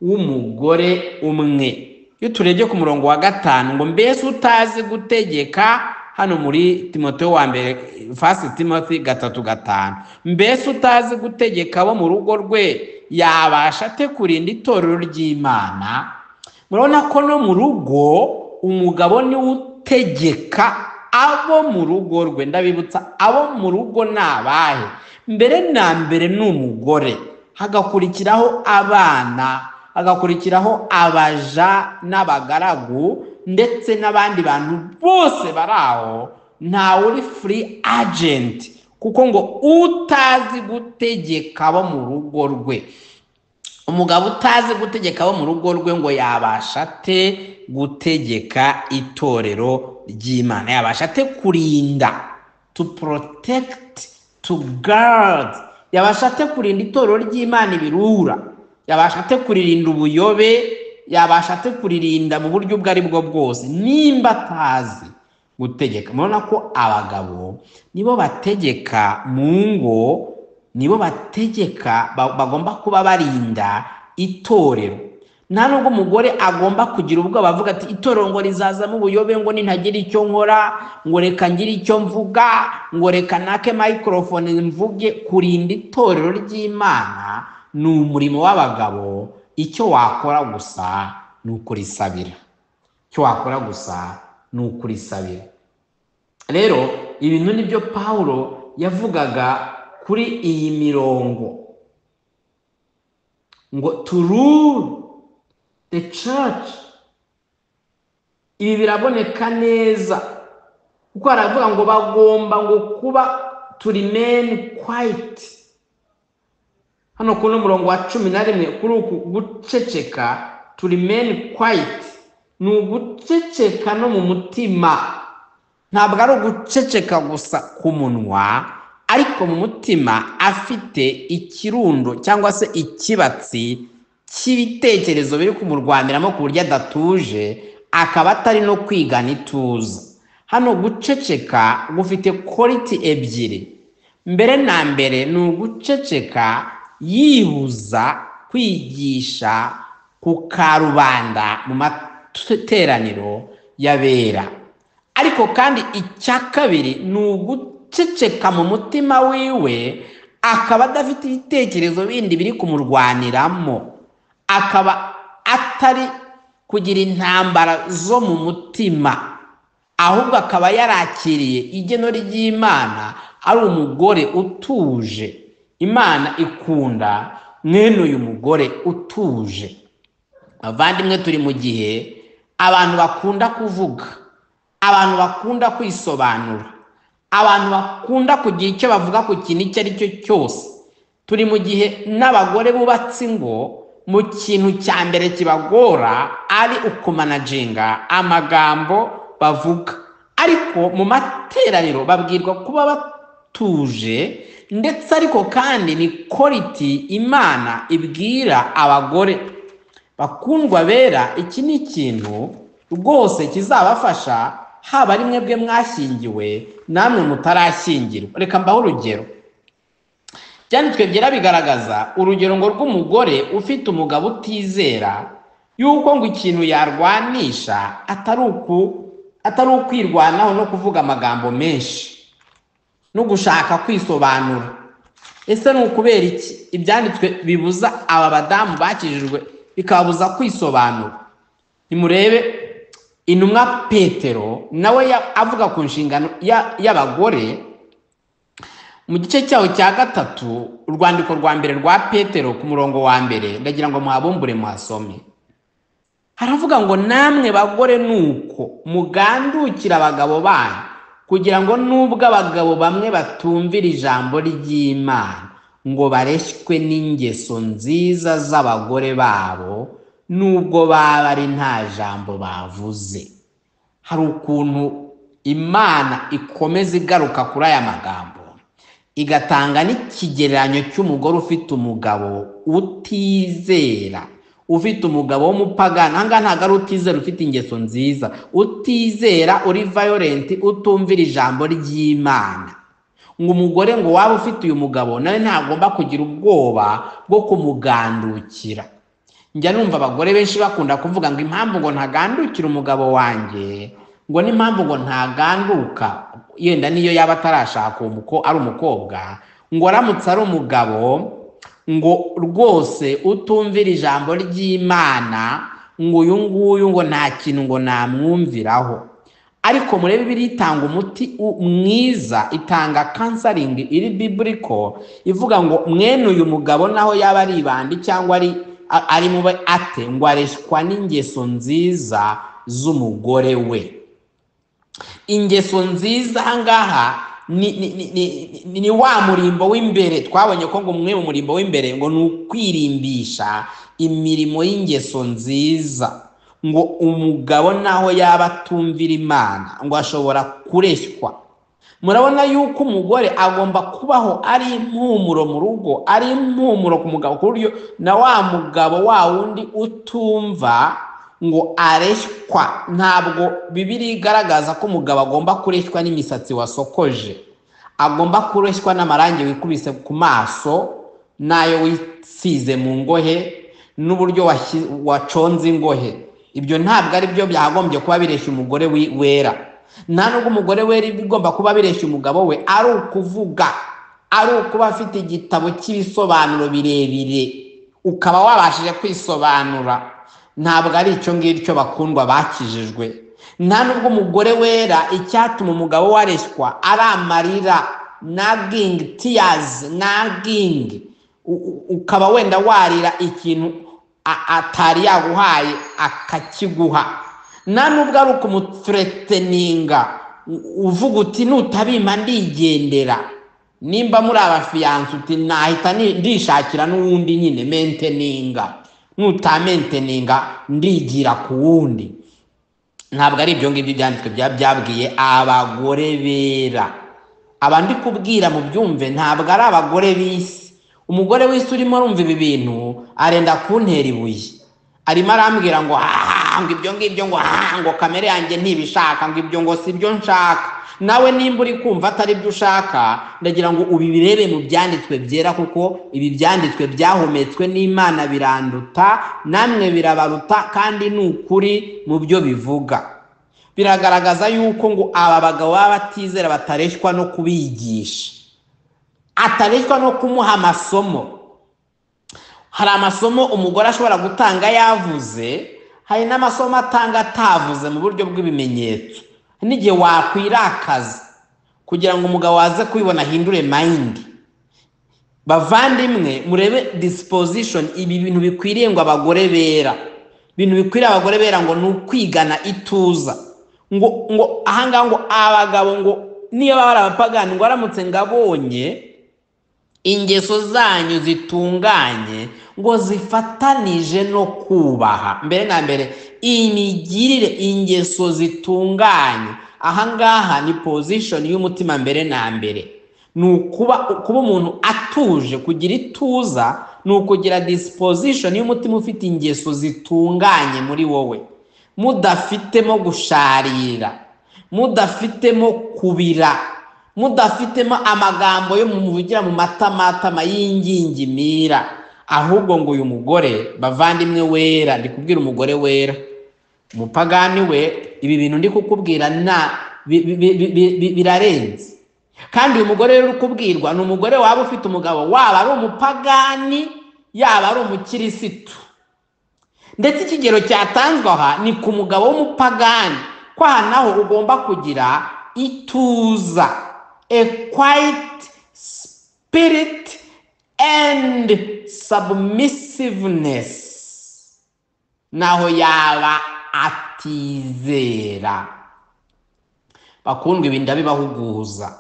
w'umugore umwe. Iyo turebye ku murongo wa 5 ngo mbese utazi gutegeka, hano muri Timoteyo wa mbere 1 Timothy 3:5, mbese utazi gutegeka abo mu rugo rwe yabasha ate kurinda itorero ry'Imana? Murabona ko no mu rugo umugabo ni utegeka abo mu rugo rwe. Ndabibutsa, abo mu rugo nabahe? Mbere na mbere ni umugore, hagakurikiraho abana, hagakurikiraho abaja n'abagaragu, ndetse n'abandi bantu bose baraho. Nta uri free agent, kuko ngo utazi gutegeka abo mu rugo rwe. Umugabo utazi gutegeka abo mu rugo rwe ngo yabasha ate gutegeka itorero ry'Imana? Yabasha ate kurinda, to protect, to guard? Yabasha ate kurinda itorero ry'Imana ibirura? Yabasha ate kuririnda ubuyobe? Yabasha ate kuririnda mu buryo ubwo ari bwo bwose nimba atazi gutegeka? Murabona ko abagabo nibo bategeka mu ngo, nibo bategeka, bagomba kuba barinda itorero. Nta nubwo umugore agomba kugira ubwoba avuga ati itorero ngo rizazamo ubuyobe, ngo nintagira icyo nkora, ngo reka ngire icyo mvuga, ngo reka nake microphone mvuge. Kurinda itorero ry'Imana ni umurimo w'abagabo. Icyo wakora gusa ni ukurisabira. Icyo wakora gusa ni ukurisabira. Rero ibintu nibyo Pawulo yavugaga kuri iyi mirongo, ngo to rule the church. Ibi biraboneka neza kuko aravuga ngo bagomba ngo kuba to remain quiet. Hano kuno murongo wa 11 kuri uku guceceka, to remain quiet, ni uguceceka no mu mutima. Ntabwo ari uguceceka gusa ku munwa, ariko mu mutima afite ikirundo cyangwa se ikibatsi cy'ibitekerezo biri kumurwaniramo ku buryo adatuje, akaba atari no kwigana ituza. hano guceceka gufite quality ebyiri. Mbere na mbere ni uguceceka yibuza kwigisha ku karubanda mu materaniro y'abera, ariko kandi icya kabiri ni uguceceka mu mutima wiwe, akaba adafite ibitekerezo bindi biri kumurwaniramo, akaba atari kugira intambara zo mu mutima, ahubwo akaba yarakiriye igeno ry'Imana, ari umugore utuje. Imana ikunda mwene uyu mugore utuje. Abavandimwe, turi mu gihe abantu bakunda kuvuga, abantu bakunda kwisobanura, abantu bakunda kugira icyo bavuga ku kintu icyo ari cyo cyose. Turi mu gihe n'abagore bubatse ingo, mu kintu cya mbere kibagora ari ukumanaginga amagambo bavuga, ariko mu materaniro babwirwa kuba batuje. Ndetse ariko kandi ni quality Imana ibwira abagore bakundwa bera. Iki ni ikintu rwose kizabafasha, haba ari mwebwe mwashyingiwe namwe mutarashyingirwa. Reka mbaho urugero. Byanditswe byera bigaragaza urugero ngo rw'umugore ufite umugabo utizera, yuko ngo ikintu yarwanisha atari ukwirwanaho no kuvuga amagambo menshi no gushaka kwisobanura. Ese ni ukubera iki ibyanditswe bibuza aba badamu bakijijwe bikabuza kwisobanura? Nimurebe intumwa Petero nawe avuga ku nshingano y'abagore mu gice cyaho cya 3, urwandiko rwa mbere rwa Petero ku murongo wa mbere, ndagira ngo muhabumbure muhasome. Haravuga ngo namwe bagore nuko mugandukira abagabo banyu, kugira ngo nubwo abagabo bamwe batumvira ijambo ry'Imana, ngo bareshywe n'ingeso nziza z'abagore babo, nubwo baba ari nta jambo bavuze. Hari ukuntu Imana ikomeza igaruka kuri aya magambo, igatanga n'ikigereranyo cy'umugore ufite umugabo utizera, ufite umugabo w'umupagani. Aha ntabwo ari utizera ufite ingeso nziza, utizera uri violent, utumvira ijambo ry'Imana. Ngo umugore ngo waba ufite uyu mugabo nawe ntagomba kugira ubwoba bwo kumugandukira. Njya numva abagore benshi bakunda kuvuga ngo impamvu ngo ntagandukira umugabo wanjye, ngo n'impamvu ngo ntaganduka, yenda niyo yaba atarashaka ari umukobwa, ngo aramutse ari umugabo ngo rwose utumvira ijambo ry'Imana, ngo uyu nguyu ngo nta kintu ngo namwumviraho. Ariko murebe Bibiliya itanga umuti mwiza, itanga counseling iri biblical, ivuga ngo mwene uyu mugabo naho yaba ari ibandi cyangwa ari mube ate, ngo areshwa n'ingeso nziza z'umugore we. Ingeso nziza ahangaha ni wa murimbo w'imbere. Twabonye ko ngo umwe mu murimbo w'imbere ngo ni ukwirimbisha imirimo y'ingeso nziza. Ngo umugabo naho yaba atumvira Imana, ngo ashobora kureshywa. Murabona yuko umugore agomba kubaho ari impumuro mu rugo, ari impumuro ku mugabo, ku buryo na wa mugabo wa wundi utumva ngo areshywa. Ntabwo Bibiliya igaragaza ko umugabo agomba kureshywa n'imisatsi wasokoje, agomba kureshywa n'amarangi wikubise ku maso, nayo wisize mu ngohe, n'uburyo waconze ingohe. Ibyo ntabwo ari byo byagombye kuba bireshya umugore wera. Nta nubwo umugore wera bigomba kuba bireshya umugabo we ari ukuvuga, ari ukuba afite igitabo cy'ibisobanuro birebire ukaba wabashije kwisobanura. Ntabwo ari icyo ngicyo bakundwa bakijijwe. Nta nubwo umugore wera icyatuma umugabo wareshywa ari amarira, nagging tears, nagging, ukaba wenda warira ikintu atari yaguhaye akakiguha. Nta nubwo ari ukumutreteninga uvuga uti nutabima ndigendera. Nimba muri abafiyanse uti nahita ndishakira n'uwundi nyine mainteninga, nutamenteninga ndigira ku wundi. Ntabwo ari ibyo ngibyo byanditswe byabwiye abagore bera. Abandi kubwira mu byumve, ntabwo ari abagore b'isi. Umugore w'isi urimo urumva ibi bintu arenda kuntera ibuye, arimo arambwira ngo ngo ibyo ngibyo ngo kamere yanjye ntibishaka, ngo ibyo ngo si byo nshaka. Nawe nimba uri kumva atari byo ushaka, ndagira ngo ubirebe mu byanditswe byera, kuko ibi byanditswe byahumetswe n'Imana biranduta, namwe birabaruta, kandi ni ukuri mu byo bivuga. Biragaragaza yuko ngo aba bagabo baba batizera batareshwa no kubigisha, atareshwa no kumuha amasomo. Hari amasomo umugore ashobora gutanga yavuze, hari n'amasomo atanga atavuze mu buryo bw'ibimenyetso. N'igihe wakwirakaza kugira ngo umugabo waze kubibona ahindure mind. Bavandimwe, murebe disposition, ibi bintu bikwiriye ngo abagore bera, ibintu bikwiriye abagore bera ngo ni ukwigana ituza. Ngo ahanga ngo abagabo ngo niyo baba abapagani, ngo aramutse ngabonye ingeso zanyu zitunganye, ngo zifatanije no kubaha. Mbere na mbere imigirire, ingeso zitunganye, ahangaha ni position y'umutima. Mbere na mbere ni kuba umuntu atuje. Kugira ituza ni ukugira disposition y'umutima ufite ingeso zitunganye muri wowe, mudafitemo gusharira, mudafitemo kubira, mudafitemo amagambo yo muvugira mu matamatama y'ingingimira. Ahubwo ngo uyu mugore, bavandimwe, wera, ndi kubwira umugore wera. Umupagani we ibi bintu ndi kukubwira birarenze. Kandi uyu mugore rero ukubwirwa ni umugore waba ufite umugabo, waba ari umupagani yaba ari umukirisitu. Ndetse ikigero cyatanzwe aha ni ku mugabo w'umupagani, ko aha naho ugomba kugira ituza, a quiet spirit and submissiveness, naho yaba atizera. Bakundwa, ibi ndabibahuguza,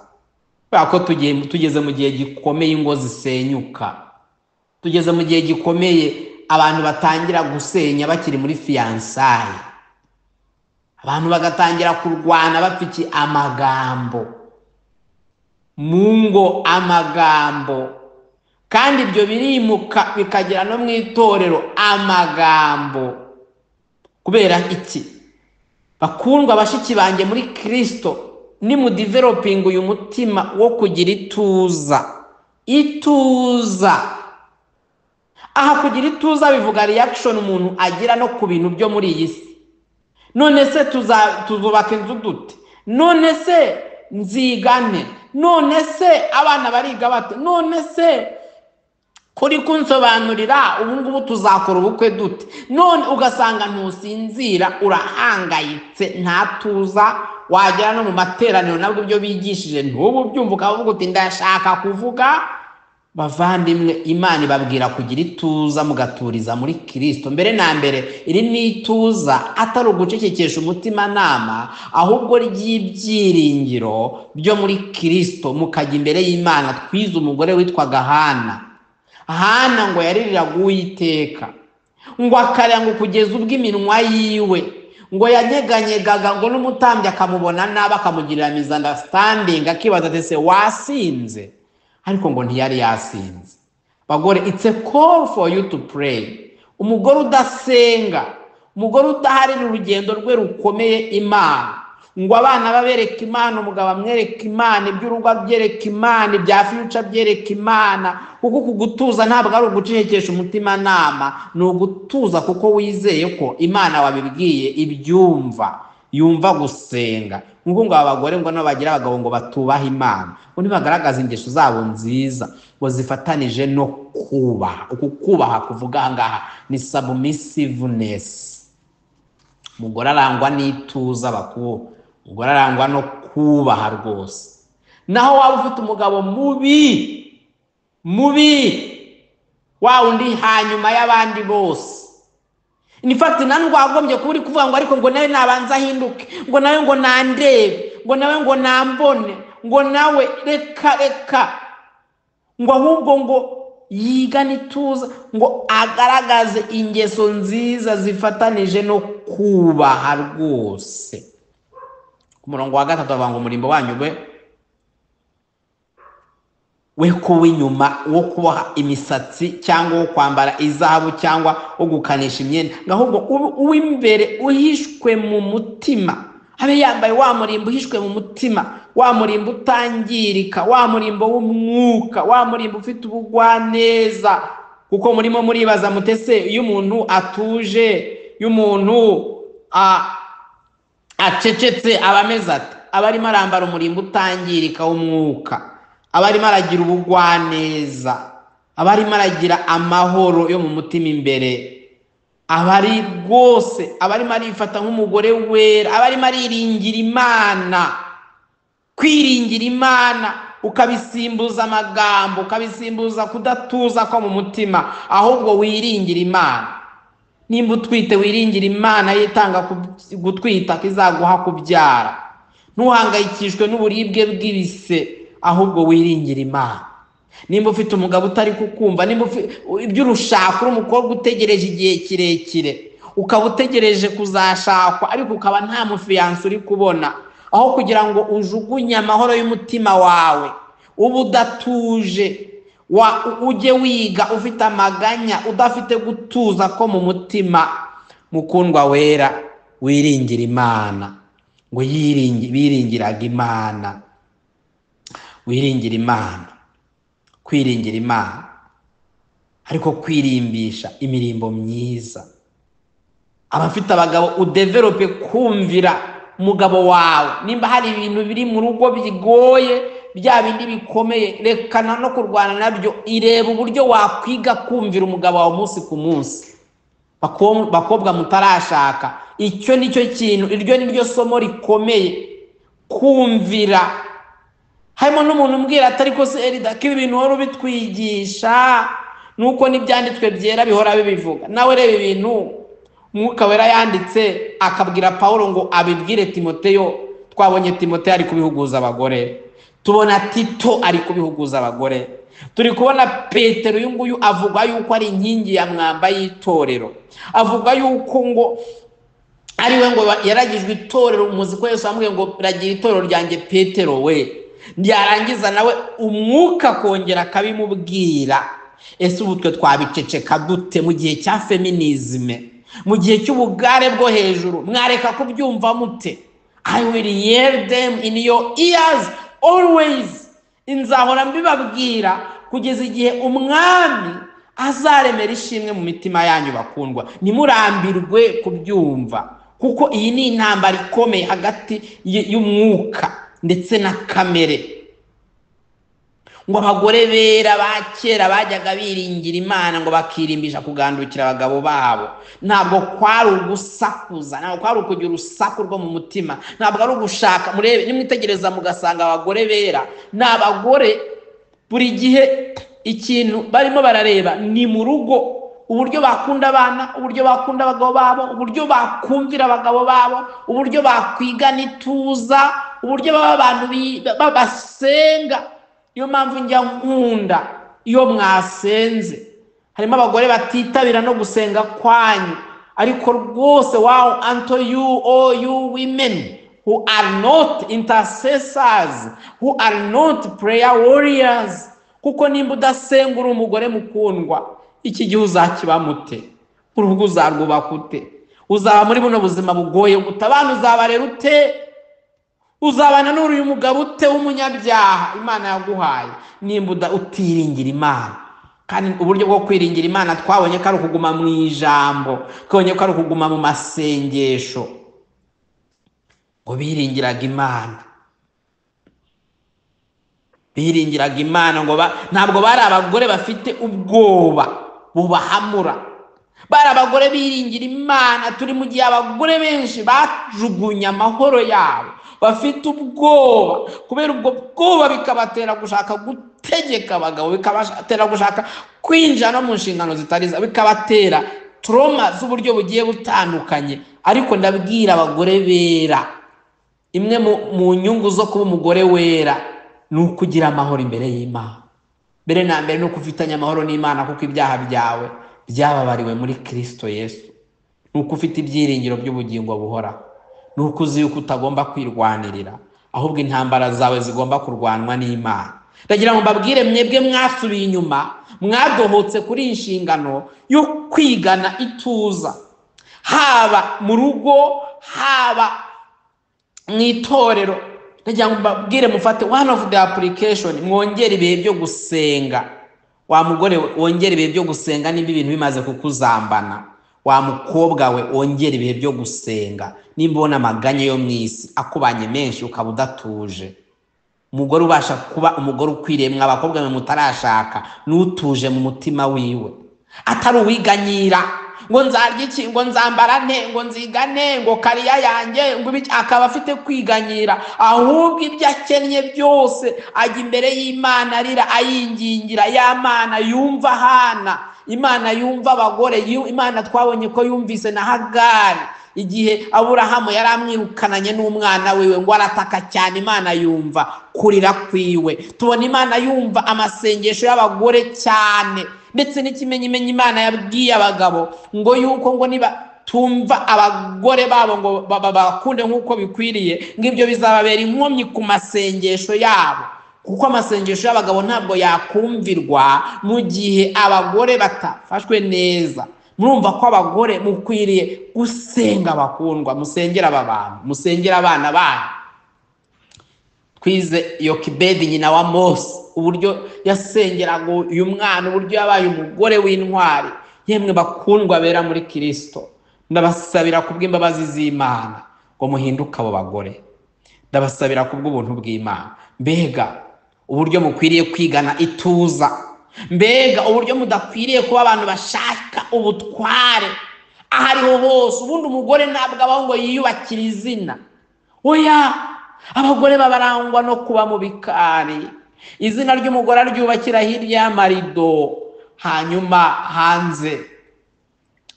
bako tugeze mu gihe gikomeye, ingo zisenyuka. Tugeze mu gihe gikomeye, abantu batangira gusenya bakiri muri fiançailles, abantu bagatangira kurwana bapfiki amagambo mu ngo, amagambo. Kandi ibyo birimuka bikagera no mu itorero, amagambo. Kubera iki? Bakundwa bashiki banjye muri Kristo, ni mu developing uyu mutima wo kugira ituza. Ituza, aha kugira ituza bivuga reaction umuntu agira no ku bintu byo muri iyi si. None se tuzubaka inzu dute? None se nzigane? None se abana bariga bate? None se kuri kunsobanurira ubu ngubu tuzakora ubukwe dute? None ugasanga ntusinzira, urahangayitse, ntatuza. Wagera no mu materaniro nabwo ibyo bigishije ntubu byumva, ukavuga uti ndashaka kuvuga. Bavandimwe, Imana ibabwira kugira ituza, mugaturiza muri Kristo. Mbere na mbere iri ni ituza atari ugucecekesha umutima nama, ahubwo ry'ibyiringiro byo muri Kristo, mukajya imbere y'Imana. Twize umugore witwaga Hana ngo yaririraga Uwiteka, ngo akarira ngo kugeza ubwo iminwa yiwe ngo yanyeganyegaga, ngo n'umutambyi akamubona nabi, akamugirira misunderstanding, akibaza ati se wasinze? Ariko ngo ntiyari yasinze. Bagore, it's a call for you to pray. Umugore udasenga, umugore udaharira urugendo rwe rukomeye Imana, ngo abana babereka Imana, umugabo amwereka Imana, iby'urugo abyereka Imana, ibya future byereka Imana. Kuko kugutuza ntabwo ari ugucecekesha umutima nama, ni ugutuza kuko wizeye ko Imana wabibwiye ibyumva, yumva gusenga. Ngo abagore ngo nabagira abagabo ngo batubaha Imana, ngo nibagaragaza ingeso zabo nziza, ngo zifatanije no kubaha. Uku kubaha kuvuga ngaha ni submissiveness. Umugore arangwa n'ituza, umugore arangwa no kubaha rwose. Naho waba ufite umugabo mubi wa undi hanyuma y'abandi bose, in fact nani wagombye kuba uri kuvuga ngo ariko ngo nawe nabanza ahinduke, ngo nawe ngo nandebe, ngo nawe ngo nambone, ngo nawe reka, ngo ahubwo ngo yigane ituza, ngo agaragaze ingeso nziza zifatanije no kubaha rwose. Ku murongo wa 3 bavuga ngo umurimbo wanyu we kuba inyuma, wo kuboha imisatsi cyangwa wo kwambara izahabu cyangwa wo gukanisha imyenda, ahubwo uw'imbere uhishwe mu mutima, abe yambaye wa murimbo uhishwe mu mutima, wa murimbo utangirika, wa murimbo w'umwuka, wa murimbo ufite ubugwaneza. Kuko murimo muribaza mutese, iyo umuntu atuje, iyo umuntu acecetse aba ameze ati? Aba arimo arambara umurimbo utangirika w'umwuka, aba arimo aragira ubugwaneza, aba arimo aragira amahoro yo mu mutima imbere, aba ari rwose, aba arimo arifata nk'umugore wera, aba arimo ariringira Imana. Kwiringira Imana ukabisimbuza amagambo, ukabisimbuza kudatuza ko mu mutima, ahubwo wiringira Imana. Nimba utwite wiringira Imana yitanga gutwita kizaguha kubyara. Ntuhangayikishwe n'uburibwe bw'ibise, ahubwo wiringira Imana. Nimba ufite umugabo utari kukumva, nimba ibyo urushaka uri umukobwa utegereje igihe kirekire, ukaba utegereje kuzashakwa ariko ukaba nta mufiyanse uri kubona, aho kugira ngo ujugunye amahoro y'umutima wawe, uba udatuje, ujye wiga ufite amaganya, udafite gutuza ko mu mutima. Mukundwa wera, wiringira Imana, ngo biringiraga Imana, wiringira Imana. Kwiringira Imana ariko kwirimbisha imirimbo myiza. Abafite abagabo, udevelope kumvira umugabo wawe. Nimba hari ibintu biri mu rugo bigoye, bya bindi bikomeye, rekana no kurwana nabyo. Ireba uburyo wakwiga kumvira umugabo wawe umunsi ku munsi. Bakobwa mutarashaka, icyo nicyo kintu, iryo niryo somo rikomeye, kumvira. Harimo n'umuntu umbwira atari ko se Erida, ko ibintu wari ubitwigisha nuko n'ibyanditswe byera bihora bibivuga. Nawe reba ibintu Umwuka Wera yanditse akabwira Pawulo ngo abibwire Timoteyo. Twabonye Timoteyo ari kubihuguza abagore, tubona Tito ari kubihuguza abagore, turi kubona Petero uyu nguyu avuga yuko ari inkingi ya mwamba y'itorero, avuga yuko ngo ariwe ngo yaragijwe itorero. Umuzi ko Yesu amubwiye ngo ragira itorero ryanjye Petero we, yarangiza nawe umwuka kongera akabimubwira. Ese ubu twe twabiceceka dute mu gihe cya feminisme, mu gihe cy'ubugare bwo hejuru? Mwareka kubyumva mute? I will hear them in your ears always. Inzahora mbibabwira kugeza igihe umwami azaremera ishimwe mu mitima yanyu bakundwa. Nimurambirwe kubyumva, kuko iyi ni intambara ikomeye hagati y'umwuka ndetse na kamere. Ngo abagore bera ba kera bajyaga biringira Imana, ngo bakirimbisha kugandukira abagabo babo. Ntabwo kwari ugusakuza, ntabwo kwari ukugira urusaku rwo mu mutima, ntabwo ari ugushaka. Murebe, nimwitegereza mugasanga abagore bera n'abagore buri gihe ikintu barimo barareba ni mu rugo, uburyo bakunda abana, uburyo bakunda abagabo babo, uburyo bakumvira abagabo babo, uburyo bakwigana ituza, uburyo baba abantu basenga. Iyo mpamvu njya nkunda iyo mwasenze. Harimo abagore batitabira no gusenga kwanyu, ariko rwose wow unto you, all you women who are not intercessors, who are not prayer warriors. Kuko nimba udasenga uri umugore mukundwa, iki gihe uzakiba mute? Urugo uzarwubaka ute? Uzaba muri buno buzima bugoye gute? Abana uzabarera ute? Uzabana n'uyu mugabo ute w'umunyabyaha Imana yaguhaye nimba utiringira Imana? Kandi uburyo bwo kwiringira Imana twabonye ko ari ukuguma mu ijambo, twabonye ko ari ukuguma mu masengesho. Ngo biringiraga Imana, biringiraga Imana. Ngo ntabwo bari abagore bafite ubwoba bubahamura, bari abagore biringira Imana. Turi mu gihe abagore benshi bajugunya amahoro yabo, bafite ubwoba. Kubera ubwo bwoba bikabatera gushaka gutegeka abagabo, bikabatera gushaka kwinjira no mu nshingano zitariza, bikabatera trauma z'uburyo bugiye butandukanye. Ariko ndabwira abagore bera, imwe mu nyungu zo kuba umugore wera ni ukugira amahoro imbere y'Imana. Mbere na mbere no kufitanya amahoro n'Imana, kuko ibyaha byawe byababariwe muri Kristo Yesu. Nuko ufite ibyiringiro by'ubugingo buhoraho, nuko uzi yuko utagomba kwirwanirira, ahubwo intambara zawe zigomba kurwanwa n'Imana. ndagira ngo mbabwire mwebwe mwasubiye inyuma, mwadohotse kuri iyi nshingano yo kwigana ituza, haba mu rugo haba mu itorero. ndagira ngo mbabwire mufate one of the application, mwongere ibihe byo gusenga. Wa mugore we wongere ibihe byo gusenga nimba ibintu bimaze kukuzambana. Wa mukobwa we wongere ibihe byo gusenga nimba ubona amaganya yo mu isi akubanye menshi ukaba udatuje. Umugore ubasha kuba umugore ukwiriye, mwa bakobwa mwe mutarashaka, n'utuje mu mutima wiwe, atari uwiganyira ngo nzarya iki, ngo nzambara nte, ngo nzigane, ngo kariya yanjye, ngo akaba afite kwiganyira. Ahubwo ibyo akennye byose ajya imbere y'Imana arira ayingingira. Ya Mana yumva Hana, Imana yumva abagore, Imana twabonye ko yumvise na Hagari igihe Aburahamu yari amwirukananye n'umwana wiwe, ngo arataka cyane, Imana yumva kurira kwiwe. Tubona Imana yumva amasengesho y'abagore cyane, ndetse n'ikimenyimenyi Imana yabwiye abagabo ngo yuko ngo niba tumva abagore babo ngo bakunde nk'uko bikwiriye, ngo ibyo bizababera inkomyi ku masengesho yabo, kuko amasengesho y'abagabo ntabwo yakumvirwa mu gihe abagore batafashwe neza. Murumva ko abagore mukwiriye gusenga bakundwa, musengera aba bantu, musengera abana banyu. Twize Yokebedi nyina wa Mose uburyo yasengeraga uyu mwana, uburyo yabaye umugore w'intwari. Yemwe bakundwa bera muri Kristo, ndabasabira kubw'imbabazi z'Imana ngo muhinduke abo bagore. Ndabasabira kubw'ubuntu bw'Imana. Mbega uburyo mukwiriye kwigana ituza, mbega uburyo mudakwiriye kuba abantu bashaka ubutware ahariho hose. Ubundi umugore ntabwo abaho ngo yiyubakire izina, oya, abagore babarangwa no kuba mu bikari. Izina ry'umugore aryubakira hirya y'amarido, hanyuma hanze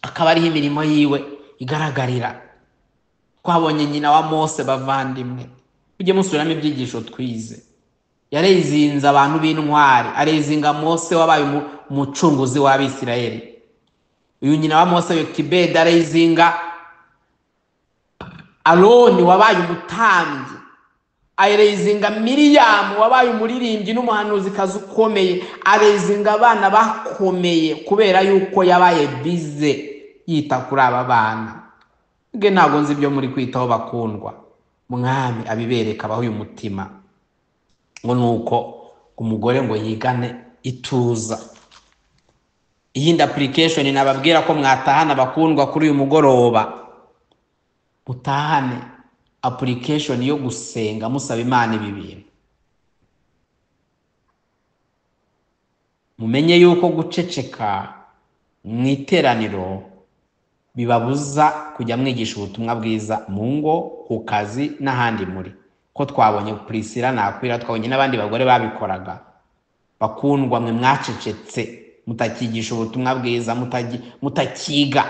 akaba ariho imirimo yiwe igaragarira. Twabonye nyina wa Mose bavandimwe, ujye musubiramo ibyigisho twize. Yarezinze abantu b'intwari, arezinga Mose wabaye umucunguzi w'Abisirayeli. Uyu nyina wa Mose Yokebedi arezinga Aroni wabaye umutambyi, arezinga Miriyamu wabaye umuririmbyi n'umuhanuzi kazi ukomeye, arezinga abana bakomeye kubera yuko yabaye bize yita kuri aba bana. Nge ntabwo nzi ibyo muri kwitaho bakundwa, Mwami abibereka abaho uyu mutima ngo nuko umugore ngo yigane ituza. Iyindi application nababwira ko mwatahana bakundwa kuri uyu mugoroba, mutahane application yo gusenga musaba Imana ibi bintu. Mumenye yuko guceceka mu iteraniro bibabuza kujya mwigisha ubutumwa bwiza mu ngo, ku kazi n'ahandi muri. Ko twabonye Priscilla na Akwila, twabonye n'abandi bagore babikoraga. Bakundwa mwe mwacecetse, mutakigisha ubutumwa bwiza, mutakiga,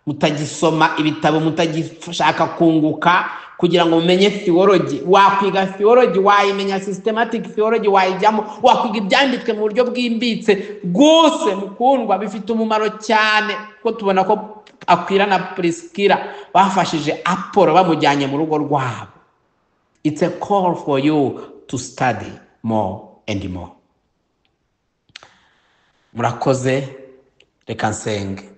mutagisoma ibitabo, mutagishaka kunguka kugira ngo mumenye theology. Wakwiga theology, wayimenya systematic theology, wayijyamo, wakwiga ibyanditswe mu buryo bwimbitse rwose. Mukundwa bifite umumaro cyane, ko tubona ko Akwila na Priscilla bafashije Apollo bamujyanye mu rugo rwabo. It's a call for you to study more and more. Murakoze, reka nsenge.